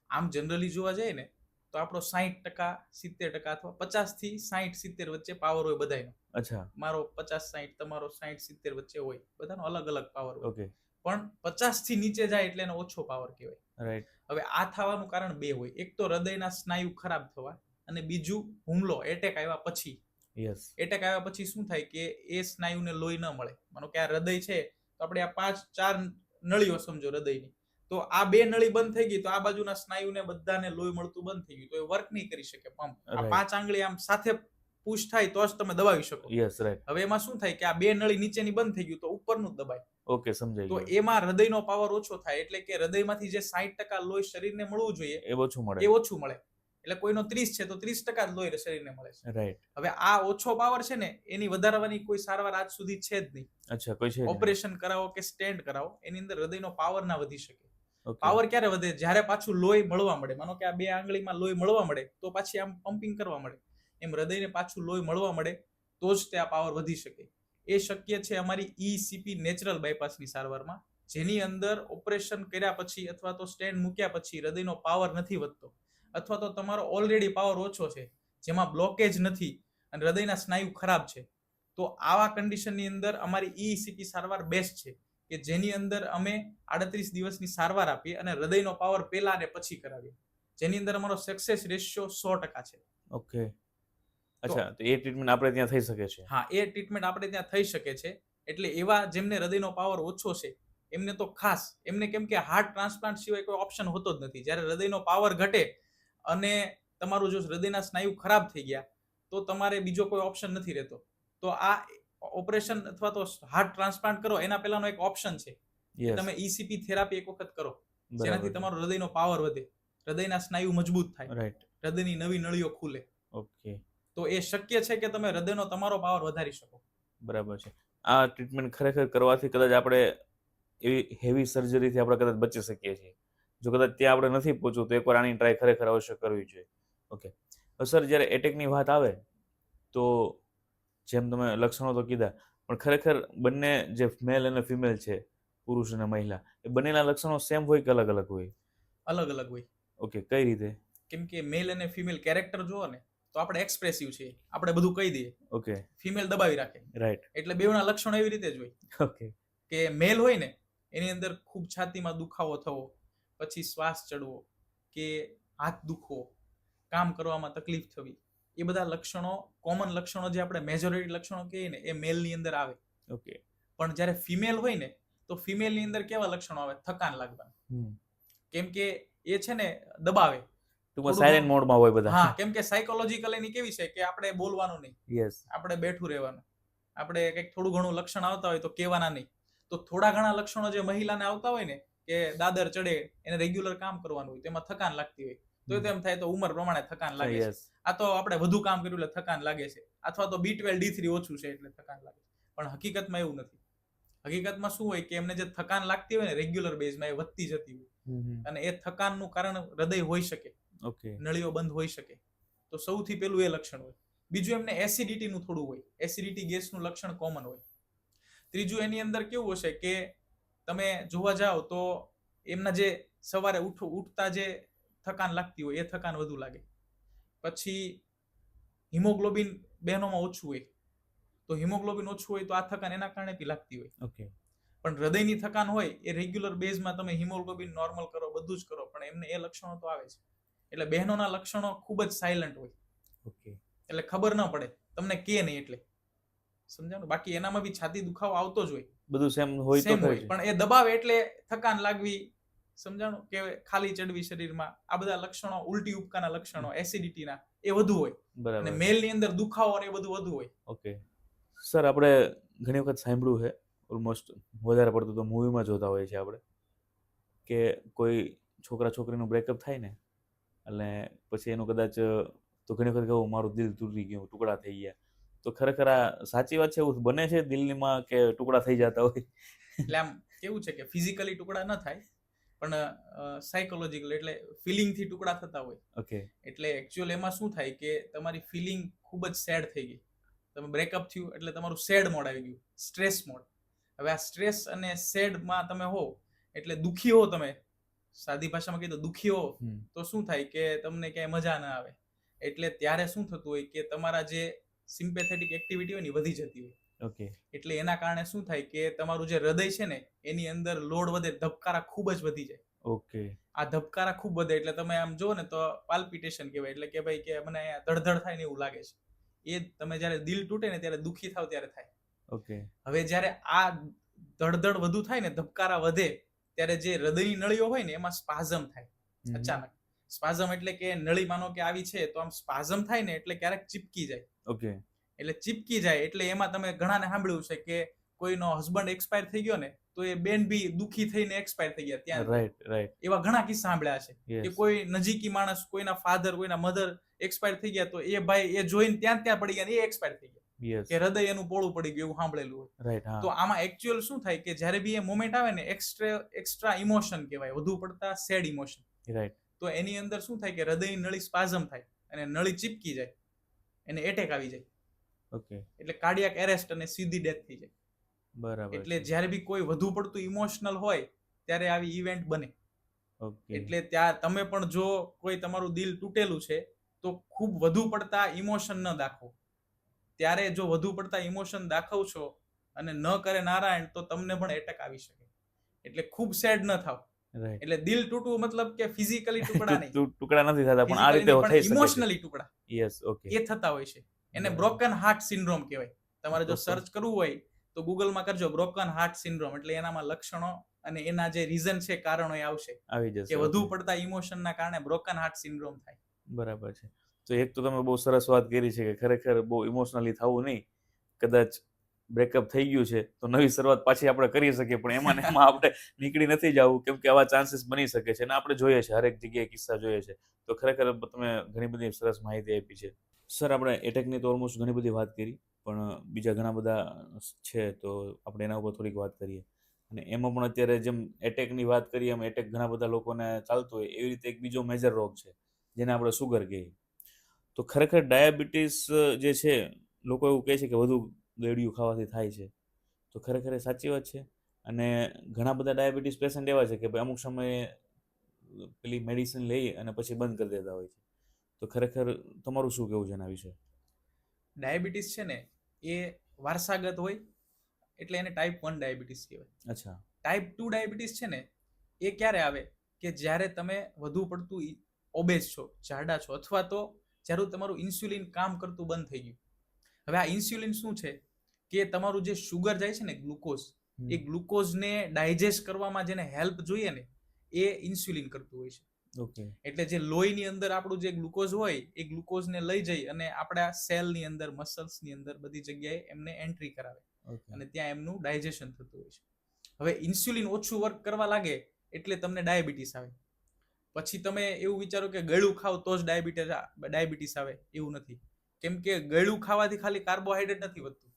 આમ જનરલી જોવા જઈએ ને તો આપણો 60%, 70% અથવા 50 થી 60-70 વચ્ચે પાવર હોય બધાયનો. અચ્છા. મારો 50-60, તમારો 60-70 વચ્ચે હોય. બધાનો અલગ અલગ પાવર હોય. ઓકે. પણ 50 થી નીચે જાય એટલે એનો ઓછો પાવર કહેવાય. રાઈટ. હવે આ થવાનું કારણ બે હોય. એક તો હૃદયના સ્નાયુ ખરાબ થવા અને બીજું હુમલો, એટેક આવ્યા પછી. યસ. એટેક આવ્યા પછી શું થાય કે એ સ્નાયુને લોહી ન મળે. માનો કે આ હૃદય છે તો આપણે આ 5-4 નળીઓ સમજો હૃદયની, તો આ 2 નળી બંધ થઈ ગઈ તો આ બાજુના સ્નાયુને બધાને લોહી મળતું બંધ થઈ ગયું, તો એ વર્ક નહીં કરી શકે પંપ. આ 5 આંગળી આમ સાથે પુશ થાય તો જ તમે દબાવી શકો. યસ. રાઈટ. હવે એમાં શું થાય કે આ 2 નળી નીચેની બંધ થઈ ગયું તો ઉપરનું દબાય. ઓકે, સમજાઈ તો ગયું. એમાં હૃદયનો પાવર ઓછો થાય એટલે કે હૃદયમાંથી જે 60% લોહી શરીરને મળવું જોઈએ એ ઓછું મળે. એ ઓછું મળે. એટલે કોઈનો 30 છે તો 30% જ લોહી શરીરને મળે છે. રાઈટ. હવે આ ઓછો પાવર છે ને એની વધારવાની કોઈ સારવાર આજ સુધી છે જ નહીં. અચ્છા, કોઈ છે? ઓપરેશન કરાવો કે સ્ટેન્ટ કરાવો એની અંદર હૃદયનો પાવર ના વધી શકે. ઓકે. પાવર ક્યારે વધે? જ્યારે પાછું લોહી મળવા મળે. માનો કે આ 2 આંગળીમાં લોહી મળવા મળે તો પાછી આમ પમ્પિંગ કરવા મળે. એમ હૃદયને પાછું લોહી મળવા મળે તો જ તે આ પાવર વધી શકે. એ શક્ય છે અમારી ECP નેચરલ બાયપાસની સારવારમાં, જેની અંદર ઓપરેશન કર્યા પછી અથવા તો સ્ટેન્ટ મૂક્યા પછી હૃદયનો પાવર નથી વધતો, અથવા તો તમારો ઓલરેડી પાવર ઓછો છે, જેમાં બ્લોકેજ નથી અને હૃદયના સ્નાયુ ખરાબ છે, તો આવા કન્ડિશનની અંદર અમારી ECP સારવાર બેસ્ટ છે, કે જેની અંદર અમે 38 દિવસની સારવાર આપીએ અને હૃદયનો પાવર પહેલા અને પછી કરાવીએ, જેની અંદર અમારો સક્સેસ રેશિયો 100% છે. ઓકે. અચ્છા, તો એ ટ્રીટમેન્ટ આપણે ત્યાં થઈ શકે છે? હા, એ ટ્રીટમેન્ટ આપણે ત્યાં થઈ શકે છે. એટલે એવા જેમને હૃદયનો પાવર ઓછો છે એમને તો ખાસ, એમને કેમ કે હાર્ટ ટ્રાન્સપ્લાન્ટ સિવાય કોઈ ઓપ્શન હોતો જ નથી. જ્યારે હૃદયનો પાવર ઘટે અને તમારું જો હૃદયના સ્નાયુ ખરાબ થઈ ગયા તો તમારે બીજો કોઈ ઓપ્શન નથી રહેતો. તો આ ઓપરેશન અથવા તો હાર્ટ ટ્રાન્સપ્લાન્ટ કરો એના પહેલાનો એક ઓપ્શન છે કે તમે ECP થેરાપી એક વખત કરો, જેનાથી તમારો હૃદયનો પાવર વધે, હૃદયના સ્નાયુ મજબૂત થાય, રાઈટ, હૃદયની નવી નળીઓ ખુલે. ઓકે. તો એ શક્ય છે કે તમે હૃદયનો તમારો પાવર વધારી શકો. બરાબર છે. આ ટ્રીટમેન્ટ ખરેખર કરવાથી કદાચ આપણે એવી હેવી સર્જરીથી આપણે કદાચ બચી શકીએ છીએ. જો કદાચ ત્યાં આપણે નથી પહોંચવું તો એકવાર આની ટ્રાય ખરેખર અવશ્ય કરવી જોઈએ. ઓકે. સર, જ્યારે એટેકની વાત આવે તો જેમ તમે લક્ષણો તો કીધા, પણ ખરેખર બંને જે મેલ અને ફિમેલ છે, પુરુષ અને મહિલા, એ બંનેના લક્ષણો સેમ હોય કે અલગ અલગ હોય? અલગ અલગ હોય. ઓકે, કઈ રીતે? કેમ કે મેલ અને ફિમેલ કેરેક્ટર જુઓ ને તો આપણે એક્સપ્રેસિવ છીએ, આપણે બધું કહી દઈએ. ઓકે. ફિમેલ દબાવી રાખે. રાઈટ. એટલે બેવના લક્ષણો એવી રીતે જ હોય. ઓકે. કે મેલ હોય ને એની અંદર ખૂબ છાતીમાં દુખાવો થવો, પછી શ્વાસ ચડવો કે હાથ દુખવો, કામ કરવામાં તકલીફ થવી, એ બધા લક્ષણો, કોમન લક્ષણો જે આપણે મેજોરિટી લક્ષણો કહીએ ને એ મેલની અંદર આવે. ઓકે. પણ જ્યારે ફિમેલ હોય ને તો ફિમેલની અંદર કેવા લક્ષણો આવે? થકાન લાગવાનું. કેમ કે એ છે ને દબાવે, ટૂંકમાં સાયલેન્ટ મોડમાં હોય બધા. હા, કેમ કે સાયકોલોજીકલ એની કેવી છે કે આપણે બોલવાનું નહીં, યસ, આપણે બેઠું રહેવાનું, આપણે કંઈક થોડું ઘણું લક્ષણ આવતા હોય તો કહેવાના નહીં. તો થોડા ઘણા લક્ષણો જે મહિલાને આવતા હોય ને કે દાદર ચડે, એને રેગ્યુલર કામ કરવાનું હોય, તેમાં થકાન લાગતી હોય, તો એમ થાય તો ઉંમર પ્રમાણે થકાન લાગે છે, આ તો આપણે વધુ કામ કર્યું એટલે થકાન લાગે છે, અથવા તો B12 D3 ઓછું છે એટલે થકાન લાગે છે. પણ હકીકતમાં એવું નથી. હકીકતમાં શું હોય કે એમને જે થકાન લાગતી હોય ને રેગ્યુલર બેઝમાં એ વધતી જતી હોય, અને એ થકાનનું કારણ હૃદય હોઈ શકે, ઓકે, નળીઓ બંધ હોઈ શકે. તો સૌથી પહેલું એ લક્ષણ હોય. બીજું એમને એસિડિટીનું થોડું હોય, એસિડિટી ગેસનું લક્ષણ કોમન હોય. ત્રીજું એની અંદર કેવું હશે કે તમે જોવા જાઓ તો એમના જે સવારે ઉઠતા જે થકાન લાગતી હોય એ થકાન વધુ લાગે. પછી હિમોગ્લોબિન બહેનોમાં ઓછું હોય, તો હિમોગ્લોબિન ઓછું હોય તો આ થકાન એના કારણે બી લાગતી હોય. ઓકે. પણ હૃદયની થકાન હોય એ રેગ્યુલર બેઝમાં તમે હિમોગ્લોબિન નોર્મલ કરો, બધું જ કરો, પણ એમને એ લક્ષણો તો આવે છે. એટલે બહેનોના લક્ષણો ખૂબ જ સાયલન્ટ હોય. ઓકે. એટલે ખબર ન પડે, તમને કે નહીં એટલે સમજાણું. બાકી એનામાં બી છાતી દુખાવો આવતો જ હોય, બધું સેમ હોય તો ખરી. પણ એ દબાવે એટલે થકાન લાગવી, સમજાણું, કે ખાલી ચડવી શરીરમાં, આ બધા લક્ષણો, ઉલટી ઉપકાના લક્ષણો, એસિડિટીના, એ વધુ હોય. અને બરાબર. મેલની અંદર દુખાવો ને એ બધું વધુ હોય. ઓકે સર, આપણે ઘણી વખત સાંભળ્યું છે, ઓલમોસ્ટ વધારે પડતું તો મૂવીમાં જોતા હોઈએ છીએ આપણે, કે કોઈ છોકરા છોકરીનું બ્રેકઅપ થાય ને એટલે પછી એનું કદાચ તો ઘણી વખત કહું મારું દિલ તૂટી ગયું, ટુકડા થઈ ગયા. તો ખરેખર આ સાચી વાત છે? એવું બને છે દિલમાં કે ટુકડા થઈ જતા હોય? એટલે આમ કેવું છે કે ફિઝિકલી ટુકડા ન થાય, પણ સાયકોલોજીકલ એટલે ફિલિંગથી ટુકડા થતા હોય. ઓકે. એટલે એકચ્યુઅલ એમાં શું થાય કે તમારી ફિલિંગ ખૂબ જ સેડ થઈ ગઈ, તમે બ્રેકઅપ થયું એટલે તમારું સેડ મોડ આવી ગયું, સ્ટ્રેસ મોડ. હવે આ સ્ટ્રેસ અને સેડમાં તમે હો એટલે દુઃખી હો, તમે સાદી ભાષામાં કહીએ તો દુઃખી હો, તો શું થાય કે તમને ક્યાંય મજા ના આવે. એટલે ત્યારે શું થતું હોય કે તમારા જે સિમ્પેથેટિક એક્ટિવિટી હોય ને વધી જતી હોય. ઓકે. એટલે એના કારણે શું થાય કે તમારું જે હૃદય છે ને એની અંદર લોડ વધે, ધબકારા ખૂબ જ વધી જાય. ઓકે. આ ધબકારા ખૂબ વધે એટલે તમે આમ જો ને તો પાલ્પિટેશન કહેવાય, એટલે કે ભાઈ કે મને ધડધડ થાય ને એવું લાગે છે. એ તમે જ્યારે દિલ તૂટે ને ત્યારે દુઃખી થાવ ત્યારે થાય. ઓકે. હવે જ્યારે આ ધડધડ વધુ થાય ને, ધબકારા વધે, ત્યારે જે હૃદયની નળીઓ હોય ને એમાં સ્પાઝમ થાય અચાનક. સ્પાઝમ એટલે કે નળી માનો કે આવી છે તો આમ સ્પાઝમ થાય ને એટલે ક્યારેક ચીપકી જાય. ઓકે. એટલે ચીપકી જાય એટલે એમાં તમે ઘણાને સાંભળ્યું છે કે કોઈનો હસબન્ડ એક્સપાયર થઈ ગયો ને તો એ બેન બી દુઃખી થઈને એક્સપાયર થઈ ગયા ત્યાં. રાઈટ. એવા ઘણા કિસ્સા સાંભળ્યા છે Yes. કે કોઈ નજીકી માણસ, કોઈના ફાધર, કોઈના મધર એક્સપાયર થઈ ગયા તો એ ભાઈ એ જોઈને ત્યાં પડી ગયા ને એ એક્સપાયર થઈ ગયા. યસ. કે હૃદય એનું પોળું પડી ગયું એવું સાંભળેલું હોય. રાઈટ. હા. તો આમાં એકચ્યુઅલ શું થાય કે જ્યારે બી એ મોમેન્ટ આવે ને, એક્સ્ટ્રા ઇમોશન કહેવાય, વધુ પડતા સેડ ઇમોશન. રાઈટ. તો એની અંદર શું થાય કે હૃદયની નળી સ્પાઝમ થાય અને નળી ચીપકી જાય, એને એટેક આવી જાય. ઓકે. એટલે કાર્ડિયાક એરેસ્ટ અને સીધી ડેથ થઈ જાય. બરાબર. એટલે જ્યારે બી કોઈ વધુ પડતું ઇમોશનલ હોય ત્યારે આવી ઇવેન્ટ બને. ઓકે. એટલે ત્યાં તમે પણ જો કોઈ તમારું દિલ તૂટેલું છે તો ખૂબ વધુ પડતા ઇમોશન ન દાખવો. ત્યારે જો વધુ પડતા ઇમોશન દાખવશો અને ન કરે નારાયણ તો તમને પણ એટેક આવી શકે. એટલે ખૂબ સેડ ન થાવ. રાઈટ. એટલે દિલ તૂટવું મતલબ કે ફિઝિકલી ટુકડા નહીં, ટુકડા નથી થતા, પણ આ રીતે થઈ શકે છે. ઇમોશનલી ટુકડા યસ. ઓકે. એ થતા હોય છે. એને બરાબર. બ્રોકન હાર્ટ સિન્ડ્રોમ કહેવાય. તમારે જો Broken. સર્ચ કરવું હોય તો ગૂગલમાં કરજો બ્રોકન હાર્ટ સિન્ડ્રોમ, એટલે એનામાં લક્ષણો અને એના જે રીઝન છે, કારણો એ આવશે આવી જશે. કે વધુ ઓકે. પડતા ઇમોશનના કારણે બ્રોકન હાર્ટ સિન્ડ્રોમ થાય. બરાબર છે. તો એક તો તમે બહુ સરસ વાત કરી છે કે ખરેખર બહુ ઇમોશનલી થવું નહીં. કદાચ બ્રેકઅપ થઈ ગયું છે તો નવી શરૂઆત પાછી આપણે કરી શકીએ, પણ એમાં ને એમાં આપણે નીકળી નથી જવું, કેમ કે આવા ચાન્સીસ બની શકે છે અને આપણે જોઈએ છે, હરેક જગ્યાએ કિસ્સા જોઈએ છે. તો ખરેખર તમે ઘણી બધી સરસ માહિતી આપી છે. સર, આપણે એટેકની તો ઓલમોસ્ટ ઘણી બધી વાત કરી, પણ બીજા ઘણા બધા છે તો આપણે એના ઉપર થોડીક વાત કરીએ. અને એમાં પણ અત્યારે જેમ એટેકની વાત કરીએ એમ એટેક ઘણા બધા લોકોને ચાલતો હોય, એવી રીતે એક બીજો મેજર રોગ છે જેને આપણે સુગર કહીએ. તો ખરેખર ડાયાબિટીસ જે છે, લોકો એવું કહે છે કે વધુ ગળ્યું ખાવાથી થાય છે, તો ખરેખર એ સાચી વાત છે? અને ઘણા બધા ડાયાબિટીસ પેશન્ટ એવા છે કે ભાઈ અમુક સમયે પેલી મેડિસિન લઈ અને પછી બંધ કરી દેતા હોય છે, તો ખરેખર તમારું શું કહેવું છે એના વિશે? ડાયાબિટીસ છે ને એ વારસાગત હોય એટલે એને ટાઈપ 1 ડાયાબિટીસ કહેવાય. અચ્છા. ટાઈપ 2 ડાયાબિટીસ છે ને એ ક્યારે આવે કે જ્યારે તમે વધુ પડતું ઓબેસ છો, જાડા છો, અથવા તો જ્યારે તમારું ઇન્સ્યુલિન કામ કરતું બંધ થઈ ગયું. હવે આ ઇન્સ્યુલિન શું છે કે તમારું જે શુગર જાય છે ને, ગ્લુકોઝ, એ ગ્લુકોઝને ડાયજેસ્ટ કરવામાં જેને હેલ્પ જોઈએ ને એ ઇન્સ્યુલિન કરતું હોય છે. ઓકે. એટલે જે લોહીની અંદર આપણું જે ગ્લુકોઝ હોય એ ગ્લુકોઝને લઈ જઈ અને આપણા સેલની અંદર, મસલ્સની અંદર બધી જગ્યાએ એમને એન્ટ્રી કરાવે અને ત્યાં એમનું ડાયજેશન થતું હોય છે. હવે ઇન્સ્યુલિન ઓછું વર્ક કરવા લાગે એટલે તમને ડાયાબિટીસ આવે. પછી તમે એવું વિચારો કે ગળ્યું ખાવ તો જ ડાયાબિટીસ આવે, એવું નથી. કેમ કે ગળ્યું ખાવાથી ખાલી કાર્બોહાઈડ્રેટ નથી વધતું.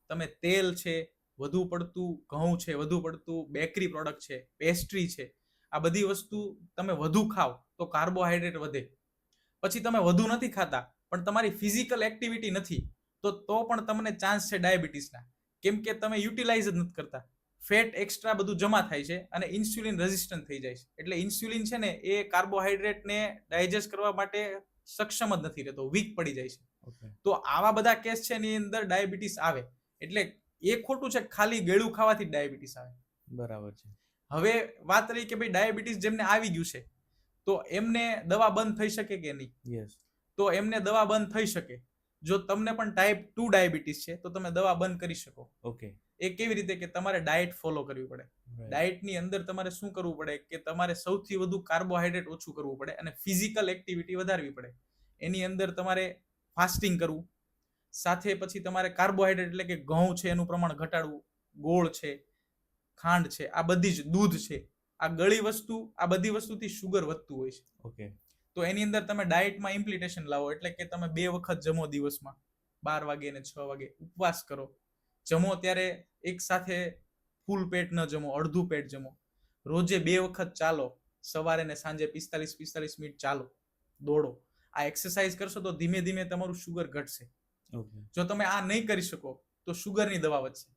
તમે તેલ છે, વધુ પડતું ઘઉં છે, વધુ પડતું બેકરી પ્રોડક્ટ છે, પેસ્ટ્રી છે, આ બધી વસ્તુ તમે વધુ ખાવ તો કાર્બોહાઈડ્રેટ વધે. પછી તમે વધુ નથી ખાતા પણ તમારી ફિઝિકલ એક્ટિવિટી નથી તો પણ તમને ચાન્સ છે ડાયાબિટીસના, કેમ કે તમે યુટિલાઇઝ જ નથી કરતા. ફેટ એક્સ્ટ્રા બધું જમા થાય છે અને ઇન્સ્યુલિન રેઝિસ્ટન્ટ થઈ જાય છે. એટલે ઇન્સ્યુલિન છે ને એ કાર્બોહાઈડ્રેટને ડાયજેસ્ટ કરવા માટે સક્ષમ જ નથી રહેતો, વીક પડી જાય છે. ઓકે તો આવા બધા કેસ છે એની અંદર ડાયાબિટીસ આવે. એટલે એ ખોટું છે ખાલી ગળ્યું ખાવાથી જ ડાયાબિટીસ આવે. બરાબર છે. હવે વાત રહી કે ભાઈ ડાયાબિટીસ જેમને આવી ગયું છે તો એમને દવા બંધ થઈ શકે કે નહીં? યસ. તો એમને દવા બંધ થઈ શકે. જો તમને પણ ટાઈપ 2 ડાયાબિટીસ છે તો તમે દવા બંધ કરી શકો. ઓકે. એ કેવી રીતે કે તમારે ડાયટ ફોલો કરવી પડે. ડાયટની અંદર તમારે શું કરવું પડે કે તમારે સૌથી વધુ કાર્બોહાઈડ્રેટ ઓછું કરવું પડે અને ફિઝિકલ એક્ટિવિટી વધારવી પડે. એની અંદર તમારે ફાસ્ટિંગ કરવું, સાથે પછી તમારે કાર્બોહાઈડ્રેટ એટલે કે ઘઉં છે એનું પ્રમાણ ઘટાડવું, ગોળ છે, ખાંડ છે, આ બધી જ દૂધ છે, આ ગળી વસ્તુ, આ બધી વસ્તુથી શુગર વધતું હોય છે. ઓકે. તો એની અંદર તમે ડાયટમાં ઇમ્પ્લિટેશન લાવો, એટલે કે તમે 2 વખત જમો દિવસમાં, 12 વાગે અને 6 વાગે, ઉપવાસ કરો. જમો ત્યારે એક સાથે ફૂલ પેટ ન જમો, અડધું પેટ જમો. રોજે 2 વખત ચાલો, સવારે ને સાંજે 45 મિનિટ ચાલો, દોડો. આ એક્સરસાઇઝ કરશો તો ધીમે ધીમે તમારું શુગર ઘટશે. ઓકે. જો તમે આ નહીં કરી શકો તો શુગરની દવા વધશે.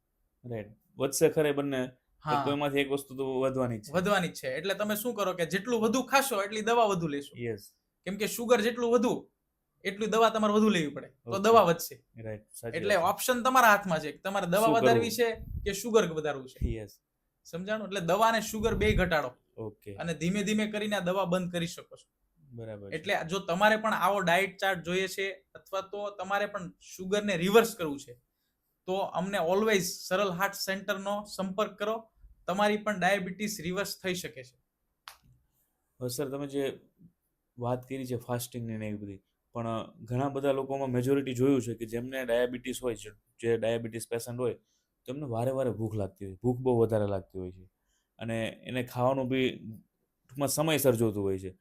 રાઈટ. વધશે ખરે બંને. હા, કોઈમાંથી એક વસ્તુ તો વધવાની જ છે. વધવાની જ છે. એટલે તમે શું કરો કે જેટલું વધુ ખાશો એટલી દવા વધુ લેશો. યસ. કેમ કે શુગર જેટલું વધુ એટલી દવા તમારે વધુ લેવી પડે તો Okay. દવા વધશે. રાઈટ. સાચી એટલે વાત ઓપ્શન તમારા હાથમાં છે કે તમારે દવા શું વધારવી છે કે શુગર વધારવું છે. છે. યસ. સમજાણું? એટલે દવા અને શુગર બે ઘટાડો ઓકે. અને ધીમે ધીમે કરીને આ દવા બંધ કરી શકો છો. બરાબર છે. એટલે જો તમારે પણ આવો ડાયટ ચાર્ટ જોઈએ છે અથવા તો તમારે પણ શુગરને રિવર્સ કરવું છે તો અમને ઓલવેઝ સરળ હાર્ટ સેન્ટરનો સંપર્ક કરો. તમારી પણ ડાયાબિટીસ રિવર્સ થઈ શકે છે. સર તમે જે વાત કરી છે ફાસ્ટિંગની ને એવી બધી, પણ ઘણા બધા લોકોમાં મેજોરિટી જોયું છે કે જેમને ડાયાબિટીસ હોય છે, જે ડાયાબિટીસ પેશન્ટ હોય, તો એમને વારે વારે ભૂખ લાગતી હોય, ભૂખ બહુ વધારે લાગતી હોય છે અને એને ખાવાનું બી ટૂંકમાં સમયસર જોતું હોય છે.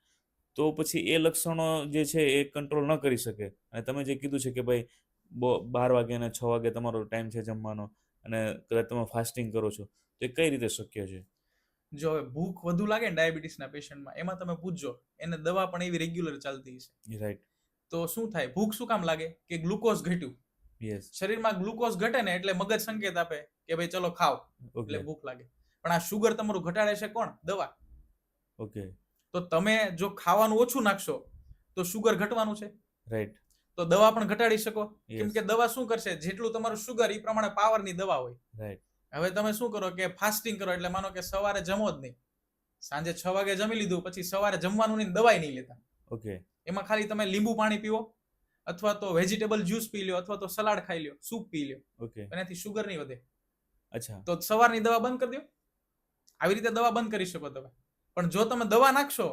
તો પછી એ લક્ષણો જે છે એ કંટ્રોલ ન કરી શકે. અને તમે જે કીધું છે કે ભાઈ 12 વાગે અને 6 વાગે તમારો ટાઈમ છે જમવાનો અને કદાચ તમે ફાસ્ટિંગ કરો છો, તો એ કઈ રીતે શક્ય છે? જો હવે ભૂખ વધુ લાગે ને ડાયાબિટીસના પેશન્ટમાં, એમાં તમે પૂછજો એને દવા પણ એવી રેગ્યુલર ચાલતી છે. રાઈટ. તો શું થાય? ભૂખ શું કામ લાગે કે ગ્લુકોઝ ઘટ્યું. યસ. શરીરમાં ગ્લુકોઝ ઘટે ને એટલે મગજ સંકેત આપે કે ભાઈ ચલો ખાઓ, એટલે ઓકે. ભૂખ લાગે. પણ આ શુગર તમારું ઘટાડે છે કોણ? દવા. ઓકે. તો તમે જો ખાવાનું ઓછું નાખશો તો શુગર ઘટવાનું છે. રાઈટ. તો દવા પણ ઘટાડી શકો. કેમ Yes. કે દવા શું કરશે? જેટલું તમારું શુગર એ પ્રમાણે પાવરની દવા હોય. રાઈટ. હવે તમે શું કરો કે ફાસ્ટિંગ કરો, એટલે માનો કે સવારે જમો જ નહીં, સાંજે 6 વાગે જમી લીધું, પછી સવારે જમવાનું નહીં, દવાઈ નહીં લેતા. ઓકે. એમાં ખાલી તમે લીંબુ પાણી પીવો અથવા તો વેજીટેબલ જ્યુસ પી લ્યો અથવા તો સલાડ ખાઈ લ્યો, સૂપ પી લ્યો, ઓકે. એનાથી શુગર નહીં વધે. અચ્છા. તો સવારની દવા બંધ કરી દો. આવી રીતે દવા બંધ કરી શકો તમે. પણ જો તમે દવા નાખશો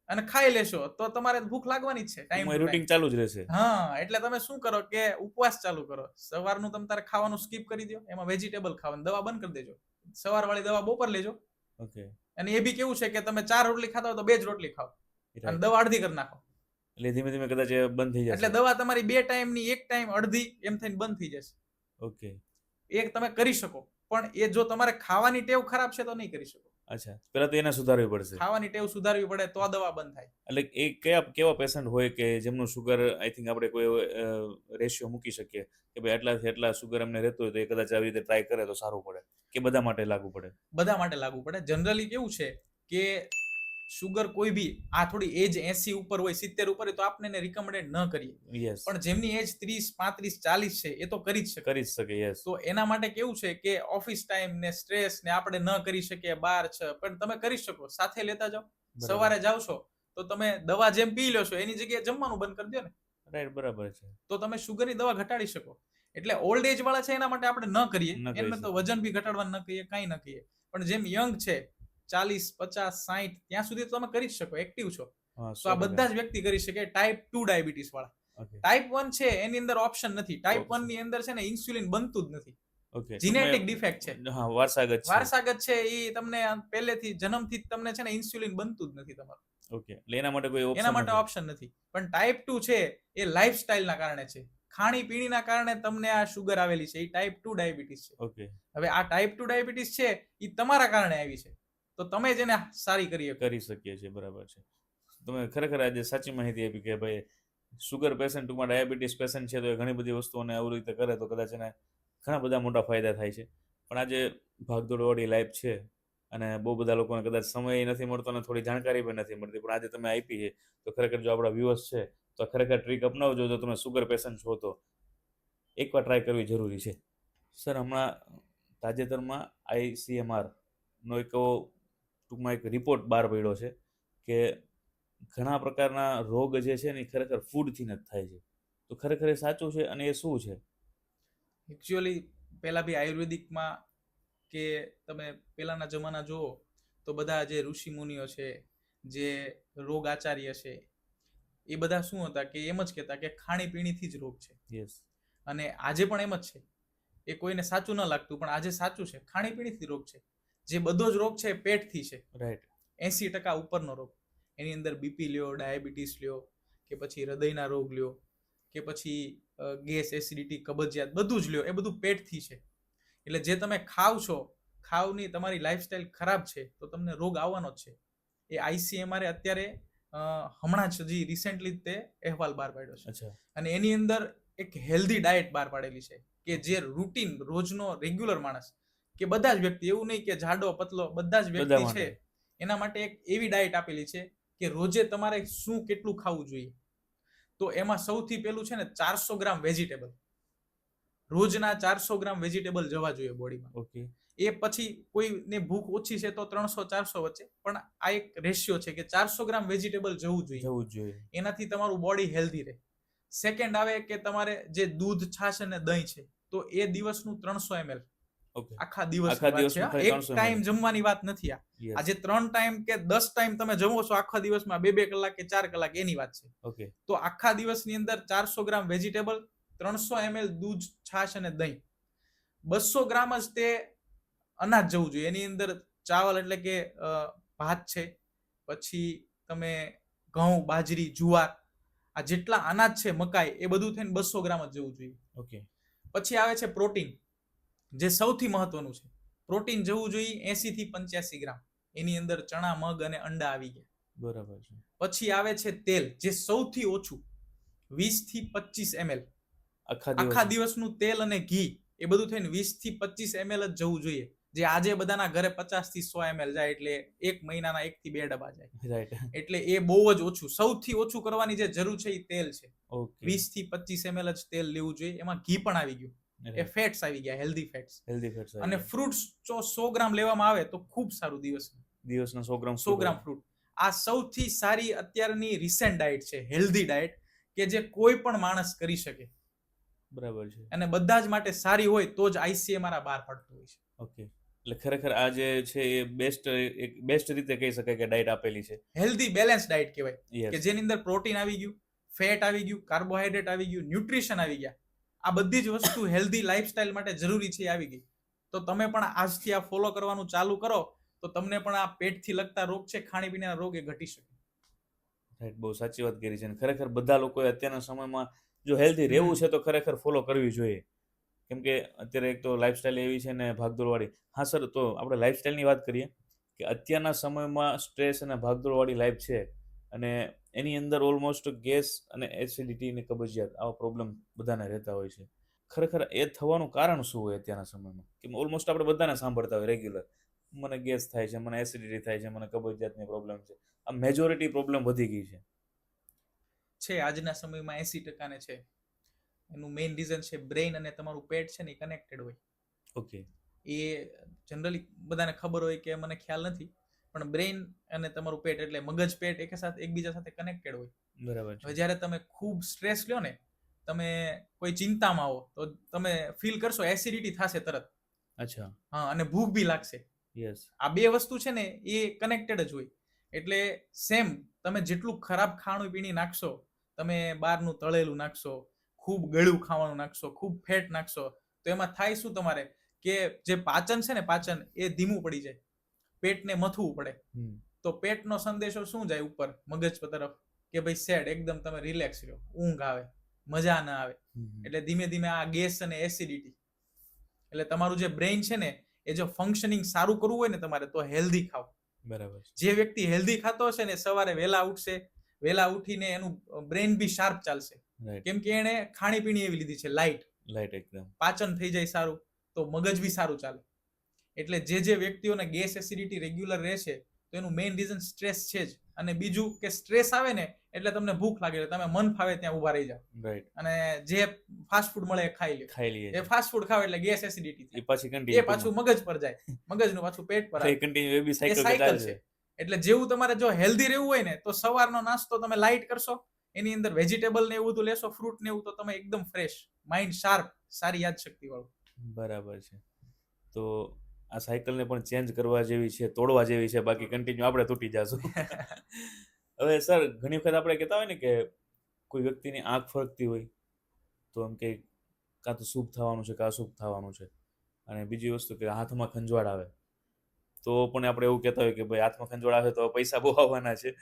અને ખાઈ લેશો તો તમારે ભૂખ લાગવાની જ છે ટાઈમ ટુ રૂટીન ટાઈમ. ચાલુ જ રહેશે. હા, એટલે તમે શું કરો કે ઉપવાસ ચાલુ કરો. સવારનું તમે તારે ખાવાનું સ્કીપ કરી દો, એમાં વેજીટેબલ ખાવાનું, દવા બંધ કરી દેજો. સવારવાળી દવા બપોર લેજો. ઓકે. અને એ બી કેવું છે કે તમે 4 રોટલી ખાતા હોય તો 2 જ રોટલી ખાઓ અને રાઈટ. દવા અડધી કરી નાખો. એટલે ધીમે ધીમે કદાચ એ બંધ થઈ એટલે જશે. દવા તમારી 2 ટાઈમની 1 ટાઈમ અડધી એમ થઈને બંધ થઈ જશે. ઓકે. એ તમે કરી શકો, પણ એ જો તમારે ખાવાની ટેવ ખરાબ છે તો નહીં કરી શકો. અચ્છા, પહેલા તો એને સુધારવી પડશે. ખાવાની ટેવ સુધારવી પડે તો આ દવા બંધ થાય. એટલે એ કેવા પેશન્ટ હોય કે જેમનું શુગર આઈ થિંક આપણે કોઈ રેશિયો મૂકી શકીએ કે ભાઈ એટલાથી એટલા શુગર એમને રહેતું હોય તો એ કદાચ આવી રીતે ટ્રાય કરે તો સારું પડે, કે બધા માટે લાગુ પડે? બધા માટે લાગુ પડે. જનરલી કેવું છે કે શુગર કોઈ બી આ થોડી એજ 80 ઉપર હોય, 70 ઉપર હોય તો આપણે એને રિકમેન્ડેડ ન કરીએ. યસ. પણ જેમની એજ 30, 35, 40 છે એ તો કરી જ શકે. કરી જ શકે. યસ. તો એના માટે કેવું છે કે ઓફિસ ટાઈમ ને સ્ટ્રેસ ને આપણે ન કરી શકીએ, બાર છે, પણ તમે કરી શકો. સાથે લેતા જાઓ. સવારે જાવ છો તો તમે દવા જેમ પી લો છો એની જગ્યાએ જમવાનું બંધ કરી દો ને, રાઈટ. બરાબર છે. તો તમે શુગરની દવા ઘટાડી શકો. એટલે ઓલ્ડ એજ વાળા છે એના માટે આપણે ન કરીએ. ન કરી એમને તો શકીએ. વજન બી ઘટાડવાનું ન કહીએ, કાંઈ ન કહીએ. પણ જેમ યંગ છે 40, 50, 60 ત્યાં સુધી તો તમે કરી જ શકો, એક્ટિવ છો. હા, તો આ બધા જ વ્યક્તિ કરી શકે. ટાઈપ 2 ડાયાબિટીસ વાળા. ઓકે. ટાઈપ 1 છે એની અંદર ઓપ્શન નથી. Type Option. 1 ની અંદર છે ને ઇન્સ્યુલિન બનતું જ નથી. ઓકે. જીનેટિક ડિફેક્ટ છે. હા, વારસાગત છે. વારસાગત છે. એ તમને પહેલેથી જન્મથી જ તમને છે ને ઇન્સ્યુલિન બનતું જ નથી તમારું. ઓકે. એટલે એના માટે કોઈ એના માટે ઓપ્શન ઓપ્શન નથી. પણ ટાઈપ 2 છે એ લાઈફસ્ટાઈલના કારણે છે. ખાણી પીણીના કારણે તમને આ શુગર આવેલી છે. એ ટાઈપ 2 ડાયાબિટીસ છે. ઓકે. હવે આ ટાઈપ 2 ડાયાબિટીસ છે એ તમારા કારણે આવી છે. તો તમે જ એને સારી કરી શકો. કરી શકીએ છીએ. બરાબર છે. તમે ખરેખર આજે સાચી માહિતી આપી કે ભાઈ શુગર પેશન્ટ ટૂંકમાં ડાયાબિટીસ પેશન્ટ છે તો એ ઘણી બધી વસ્તુઓને આવી રીતે કરે તો કદાચ એને ઘણા બધા મોટા ફાયદા થાય છે. પણ આજે ભાગદોડવાળી લાઈફ છે અને બહુ બધા લોકોને કદાચ સમય નથી મળતો અને થોડી જાણકારી પણ નથી મળતી, પણ આજે તમે આપી છે તો ખરેખર જો આપણા વ્યુઅર્સ છે તો ખરેખર ટ્રીક અપનાવજો. જો તમે સુગર પેશન્ટ છો તો એકવાર ટ્રાય કરવી જરૂરી છે. સર, હમણાં તાજેતરમાં ICMR નો એક એવો ટૂંકમાં એક રિપોર્ટ બહાર પડ્યો છે કે ઘણા પ્રકારના રોગ જે છે ને એ ખરેખર ફૂડથી જ થાય છે. તો ખરેખર એ સાચું છે અને એ શું છે? એકચ્યુઅલી પહેલા બી આયુર્વેદિકમાં કે તમે પહેલાના જમાના જુઓ તો બધા જે ઋષિ મુનિઓ છે, જે રોગ આચાર્ય છે, એ બધા શું હતા કે એમ જ કહેતા કે ખાણીપીણીથી જ રોગ છે. યસ. અને આજે પણ એમ જ છે. એ કોઈને સાચું ન લાગતું પણ આજે સાચું છે. ખાણીપીણીથી રોગ છે. જે બધો જ રોગ છે એ પેટથી છે. રાઈટ. 80% ઉપરનો રોગ. એની અંદર બીપી લ્યો, ડાયાબિટીસ લ્યો, કે પછી હૃદયના રોગ લ્યો, કે પછી ગેસ, એસિડિટી, કબજિયાત, બધું જ લ્યો, એ બધું પેટથી છે. એટલે જે તમે ખાવ છો, ખાવની તમારી લાઈફસ્ટાઈલ ખરાબ છે તો તમને રોગ આવવાનો જ છે. એ ICMR અત્યારે હમણાં જ હજી રિસેન્ટલી તે અહેવાલ બહાર પાડ્યો છે. અચ્છા. અને એની અંદર એક હેલ્ધી ડાયટ બહાર પાડેલી છે કે જે રૂટીન રોજનો રેગ્યુલર માણસ કે બધા જ વ્યક્તિ, એવું નહીં કે જાડો પતલો, બધા જ વ્યક્તિ છે એના માટે એક એવી ડાયટ આપેલી છે કે રોજે તમારે શું કેટલું ખાવું જોઈએ. તો એમાં સૌથી પહેલું છે ને 400 ગ્રામ વેજીટેબલ, રોજના 400 ગ્રામ વેજીટેબલ જવા જોઈએ બોડીમાં. ઓકે. એ પછી કોઈને ભૂખ ઓછી છે તો 300-400 વચ્ચે, પણ આ એક રેશિયો છે કે 400 ગ્રામ વેજીટેબલ જવું જોઈએ. એનાથી તમારું બોડી હેલ્ધી રહે. સેકન્ડ આવે કે તમારે જે દૂધ, છાશ અને દહીં છે તો એ દિવસનું 300 ml. આખા દિવસની વાત છે, એક ટાઈમ જમવાની વાત નથી. આજે 3 ટાઈમ કે 10 ટાઈમ તમે જમો છો આખા દિવસમાં, 2-2 કલાક કે 4 કલાક, એની વાત છે. ઓકે. તો આખા દિવસની અંદર 400 ગ્રામ વેજીટેબલ, 300 ml દૂધ, છાશ અને દહીં, 200 ગ્રામ જ તે અનાજ જવું જોઈએ. એની અંદર ચાવલ એટલે કે ભાત છે, પછી તમે ઘઉં, બાજરી, જુવાર, આ જેટલા અનાજ છે, મકાઈ, એ બધું થઈને 200 ગ્રામ જ જવું જોઈએ. ઓકે. પછી આવે છે પ્રોટીન, જે સૌથી મહત્વનું છે. પ્રોટીન જવું જોઈએ 80 થી 85 ગ્રામ. એની અંદર ચણા, મગ અને અંડા આવી ગયા. બરાબર છે. પછી આવે છે તેલ, જે સૌથી ઓછું 20 થી 25 ml. આખા દિવસનું તેલ અને ઘી એ બધું થઈને 20 થી 25 ml જ જવું જોઈએ. જે આજે બધાના ઘરે 50 થી 100 ml જાય, એટલે એક મહિનાના 1 થી 2 ડબ્બા જાય. રાઈટ. એટલે એ બહુ જ ઓછું, સૌથી ઓછું કરવાની જે જરૂર છે એ તેલ છે. 20 થી 25 ml જ તેલ લેવું જોઈએ. એમાં ઘી પણ આવી ગયું, એ ફેટ્સ આવી ગયા, હેલ્ધી ફેટ્સ. અને ફ્રૂટ્સ જો 100 ગ્રામ લેવામાં આવે તો ખૂબ સારું. દિવસના 100 ગ્રામ ફ્રૂટ. આ સૌથી સારી અત્યારની રિસેન્ટ ડાયટ છે, હેલ્ધી ડાયટ, કે જે કોઈ પણ માણસ કરી શકે. બરાબર છે. અને બધા જ માટે સારી હોય તો જ ICMR બહાર પાડતું હોય છે. ઓકે. એટલે ખરેખર આ જે છે એ બેસ્ટ રીતે કહી શકાય કે ડાયટ આપેલી છે. હેલ્ધી બેલેન્સ ડાયટ કહેવાય, કે જેની અંદર પ્રોટીન આવી ગયું, ફેટ આવી ગયું, કાર્બોહાઈડ્રેટ આવી ગયું, ન્યુટ્રિશન આવી ગયા. આ બધી જ વસ્તુ હેલ્ધી લાઈફસ્ટાઈલ માટે જરૂરી છે આવી ગઈ. તો તમે પણ આજથી આ ફોલો કરવાનું ચાલુ કરો તો તમને પણ આ પેટથી લગતા રોગ છે, ખાણીપીણીના રોગ, એ ઘટી શકે. રાઈટ, બહુ સાચી વાત કરી છે. અને ખરેખર બધા લોકોએ અત્યારના સમયમાં જો હેલ્ધી રહેવું છે તો ખરેખર ફોલો કરવી જોઈએ. કેમ કે અત્યારે એક તો લાઈફસ્ટાઈલ એવી છે ને ભાગદોડવાળી. હા સર, તો આપણે લાઈફસ્ટાઈલની વાત કરીએ કે અત્યારના સમયમાં સ્ટ્રેસ અને ભાગદોડવાળી લાઈફ છે અને એની અંદર ઓલમોસ્ટ ગેસ અને એસિડિટી અને કબજિયાત આવા પ્રોબ્લેમ બધાને રહેતા હોય છે. ખરેખર એ થવાનું કારણ શું હોય અત્યારના સમયમાં? કે ઓલમોસ્ટ આપણે બધાને સાંભળતા હોય રેગ્યુલર, મને ગેસ થાય છે, મને એસિડિટી થાય છે, મને કબજિયાતની પ્રોબ્લેમ છે. આ મેજોરિટી પ્રોબ્લેમ વધી ગઈ છે આજના સમયમાં. 80% ને છે. એનું મેઇન રીઝન છે બ્રેઇન અને તમારું પેટ છે ને કનેક્ટેડ હોય. ઓકે. એ જનરલી બધાને ખબર હોય કે મને ખ્યાલ નથી, પણ બ્રેઇન અને તમારું પેટ એટલે મગજ, પેટ એકબીજા સાથે કનેક્ટેડ હોય. બરાબર. હવે જ્યારે તમે ખૂબ સ્ટ્રેસ લ્યો ને, તમે કોઈ ચિંતામાં આવો તો તમે ફીલ કરશો એસિડિટી થશે તરત. અચ્છા. હા, અને ભૂખ બી લાગશે. યસ. આ બે વસ્તુ છે ને એ કનેક્ટેડ જ હોય. એટલે સેમ તમે જેટલું ખરાબ ખાણું પીણી નાખશો, તમે બહારનું તળેલું નાખશો, ખૂબ ગળ્યું ખાવાનું નાખશો, ખૂબ ફેટ નાખશો, તો એમાં થાય શું તમારે કે જે પાચન છે ને, પાચન એ ધીમું પડી જાય, પેટને મથવું પડે. તો પેટનો સંદેશો શું જાય ઉપર મગજ તરફ કે ભાઈ સેડ, એકદમ તમે રિલેક્સ રહ્યો, ઊંઘ આવે, મજા ના આવે. એટલે ધીમે ધીમે આ ગેસ અને એસિડિટી. એટલે તમારું જે બ્રેઇન છે ને એ જો ફંક્શનિંગ સારું કરવું હોય ને તમારે, તો હેલ્ધી ખાવ. બરાબર. જે વ્યક્તિ હેલ્ધી ખાતો હશે ને સવારે વહેલા ઉઠશે, વહેલા ઉઠીને એનું બ્રેઇન બી શાર્પ ચાલશે. કેમ કે એને ખાણીપીણી એવી લીધી છે લાઇટ એકદમ, પાચન થઈ જાય સારું, તો મગજ બી સારું ચાલે. એટલે જે વ્યક્તિઓને ગેસ એસિડિટી રેગ્યુલર રહે છે તો એનું મેઇન રીઝન સ્ટ્રેસ છે જ. અને બીજું કે સ્ટ્રેસ આવે ને એટલે તમને ભૂખ લાગે એટલે તમે મન ફાવે ત્યાં ઊભા રહી જાઓ રાઈટ, અને જે ફાસ્ટ ફૂડ મળે એ ખાઈ લે. ખાઈ લઈએ એ છીએ. ફાસ્ટ ફૂડ ખાવ એટલે ગેસ એસિડિટી એ થાય, પાછી એ કન્ટિન્યુ પાછું મગજ પર જાય, મગજનું પાછું પેટ પર આવે. કન્ટિન્યુ એ બી એ સાયકલ સાયકલ છે. છે. એટલે જેવું તમારે જો હેલ્ધી રહેવું હોય ને તો સવારનો નાસ્તો તમે લાઇટ કરશો, એની અંદર વેજીટેબલ ને એવું બધું લેશો, ફ્રૂટ ને એવું, તો તમે એકદમ ફ્રેશ, માઇન્ડ શાર્પ, સારી યાદશક્તિ વાળું. બરાબર છે. તો આ સાયકલને પણ ચેન્જ કરવા જેવી છે, તોડવા જેવી છે, બાકી કન્ટિન્યુ આપણે તૂટી જશું. હવે સર ઘણી વખત આપણે કહેતા હોય ને કે કોઈ વ્યક્તિની આંખ ફરકતી હોય તો એમ કે કાં તો શુભ થવાનું છે કાં અશુભ થવાનું છે, અને બીજી વસ્તુ કે હાથમાં ખંજવાળ આવે તો પણ આપણે એવું કહેતા હોય કે ભાઈ હાથમાં ખંજવાળ આવે તો પૈસા બહુ આવવાના છે.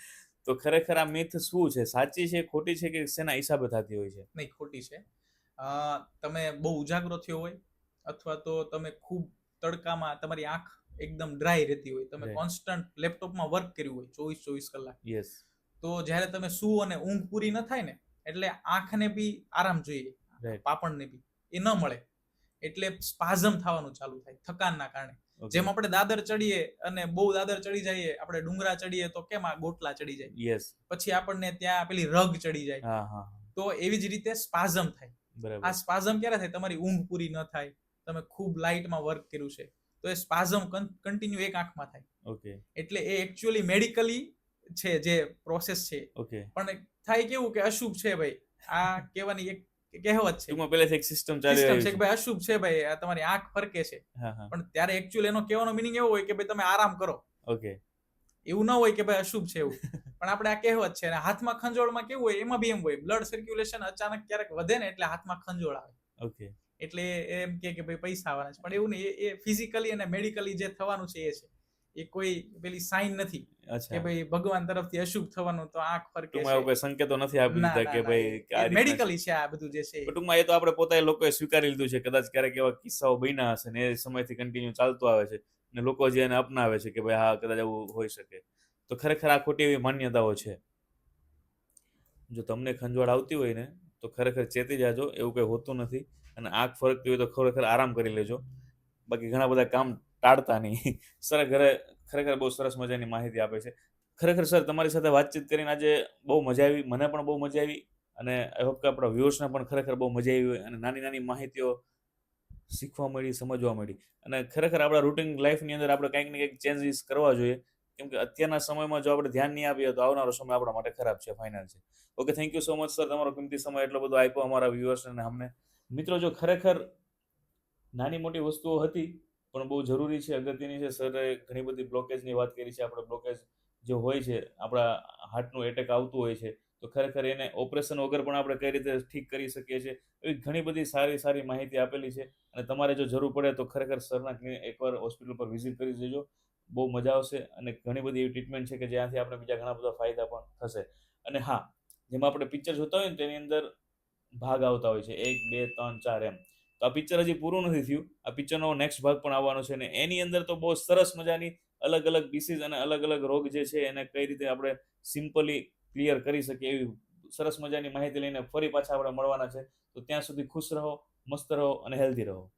તો ખરેખર આ મિથ શું છે, સાચી છે, ખોટી છે, કે શેના હિસાબે થતી હોય છે? નહીં, ખોટી છે. તમે બહુ ઉજાગરો થયો હોય અથવા તો તમે ખૂબ તડકામાં તમારી આંખ એકદમ ડ્રાય રહેતી હોય, તમે Right. કોન્સ્ટન્ટ લેપટોપમાં વર્ક કર્યું હોય 24 કલાક, યસ, તો જ્યારે તમે સૂવો અને ઊંઘ પૂરી ન થાય ને એટલે આંખને બી આરામ જોઈએ, રાઈટ, પાપણને બી એ ન મળે એટલે સ્પાઝમ થવાનું ચાલુ થાય થકાનના કારણે. જેમ આપણે દાદર ચડીએ અને બહુ દાદર ચડી જઈએ, આપણે ડુંગરા ચડીએ તો કેમ આ ગોટલા ચડી જાય, યસ, પછી આપણને ત્યાં પેલી રગ ચડી જાય, હા હા, તો એવી જ રીતે સ્પાઝમ થાય. આ બરાબર, સ્પાઝમ ક્યારે થાય? તમારી ઊંઘ પૂરી ન થાય, તમે ખૂબ લાઇટમાં વર્ક કર્યું છે, તો એ સ્પાઝમ કન્ટિન્યુ એક આંખમાં થાય. ઓકે, એટલે એ એકચ્યુઅલી મેડિકલી છે જે પ્રોસેસ છે, ઓકે. પણ થાય કેવું કે અશુભ છે ભાઈ, આ કહેવાની એક કહેવત છે, ટૂંકમાં પહેલેથી એક સિસ્ટમ ચાલી સિસ્ટમ રહી છે કે ભાઈ અશુભ છે ભાઈ, આ તમારી આંખ ફરકે છે. હા હા, પણ ત્યારે એકચ્યુઅલી એનો કહેવાનો મિનિંગ એવો હોય કે ભાઈ તમે આરામ કરો, ઓકે. એવું ન હોય કે ભાઈ અશુભ છે એવું. પણ આપણે આ કહેવત છે. અને હાથમાં ખંજોળમાં કેવું હોય, એમાં બી એમ હોય, બ્લડ સર્ક્યુલેશન અચાનક ક્યારેક વધે ને એટલે હાથમાં ખંજોળ આવે, ઓકે, એટલે એમ કે ભાઈ પૈસા આવવાના છે. પણ એવું નહીં, એ ફિઝિકલી અને મેડિકલી જે થવાનું છે એ છે, એ કોઈ પેલી સાઇન નથી કે અચ્છા, ભાઈ ભગવાન તરફથી અશુભ થવાનું તો આંખ ફરકે ટૂંકમાં એવું છે. કોઈ સંકેતો નથી આપી ના દીધા કે ના ના, ભાઈ કે આ રીતના છે. મેડિકલી છે આ બધું જે છે એ. પણ ટૂંકમાં એ તો આપણે પોતે લોકોએ સ્વીકારી લીધું છે, કદાચ ક્યારેક એવા કિસ્સાઓ બન્યા હશે ને એ સમયથી કન્ટિન્યુ ચાલતું આવે છે ને લોકો જે એને અપનાવે છે કે ભાઈ હા કદાચ એવું હોઈ શકે. તો ખરેખર આ ખોટી એવી માન્યતાઓ છે. જો તમને ખંજવાળ આવતી હોય ને તો ખરેખર ચેતી જાજો, એવું કંઈ હોતું નથી. અને આંખ ફરકતી હોય તો ખરેખર આરામ કરી લેજો, બાકી ઘણા બધા કામ ટાળતા નહીં. સર ખરેખર બહુ સરસ મજાની માહિતી આપે છે. ખરેખર સર તમારી સાથે વાતચીત કરીને આજે બહુ મજા આવી, મને પણ બહુ મજા આવી, અને આઈ હોપ કે આપણા વ્યુઅર્સને પણ ખરેખર બહુ મજા આવી હોય અને નાની નાની માહિતીઓ શીખવા મળી, સમજવા મળી. અને ખરેખર આપણા રૂટીન લાઈફની અંદર આપણે કંઈક ને કંઈક ચેન્જીસ કરવા જોઈએ, કેમ કે અત્યારના સમયમાં જો આપણે ધ્યાન નહીં આપીએ તો આવનારો સમય આપણા માટે ખરાબ છે, ફાઇનલ છે. Okay, thank you so much sir, તમારો કિંમતી સમય એટલો બધો આપ્યો અમારા વ્યુઅર્સ અને અમને. મિત્રો, જો ખરેખર નાની મોટી વસ્તુઓ હતી પણ બહુ જરૂરી છે, અગત્યની છે. સરે ઘણી બધી બ્લોકેજની વાત કરી છે. આપણે બ્લોકેજ જે હોય છે, આપણા હાર્ટનું એટેક આવતું હોય છે, તો ખરેખર એને ઓપરેશન વગર પણ આપણે કઈ રીતે ઠીક કરી શકીએ છીએ, એવી ઘણી બધી સારી સારી માહિતી આપેલી છે. અને તમારે જો જરૂર પડે તો ખરેખર સરના એકવાર હોસ્પિટલ પર વિઝિટ કરી દેજો, બહુ મજા આવશે. અને ઘણી બધી એવી ટ્રીટમેન્ટ છે કે જ્યાંથી આપણે બીજા ઘણા બધા ફાયદા પણ થશે. અને હા, જેમાં આપણે પિક્ચર જોતા હોય ને તેની અંદર ભાગ આવતા હોય છે 1, 2, 3, 4 એમ. તો આ પિક્ચર હજી પૂરું નથી થયું, આ પિક્ચરનો નેક્સ્ટ ભાગ પણ આવવાનો છે. અને એની અંદર તો બહુ સરસ મજાની અલગ અલગ ડિસીઝ અને અલગ અલગ રોગ જે છે એને કઈ રીતે આપણે સિમ્પલી ક્લિયર કરી શકીએ એવી સરસ મજાની માહિતી લઈને ફરી પાછા આપણે મળવાના છે. તો ત્યાં સુધી ખુશ રહો, મસ્ત રહો અને હેલ્ધી રહો.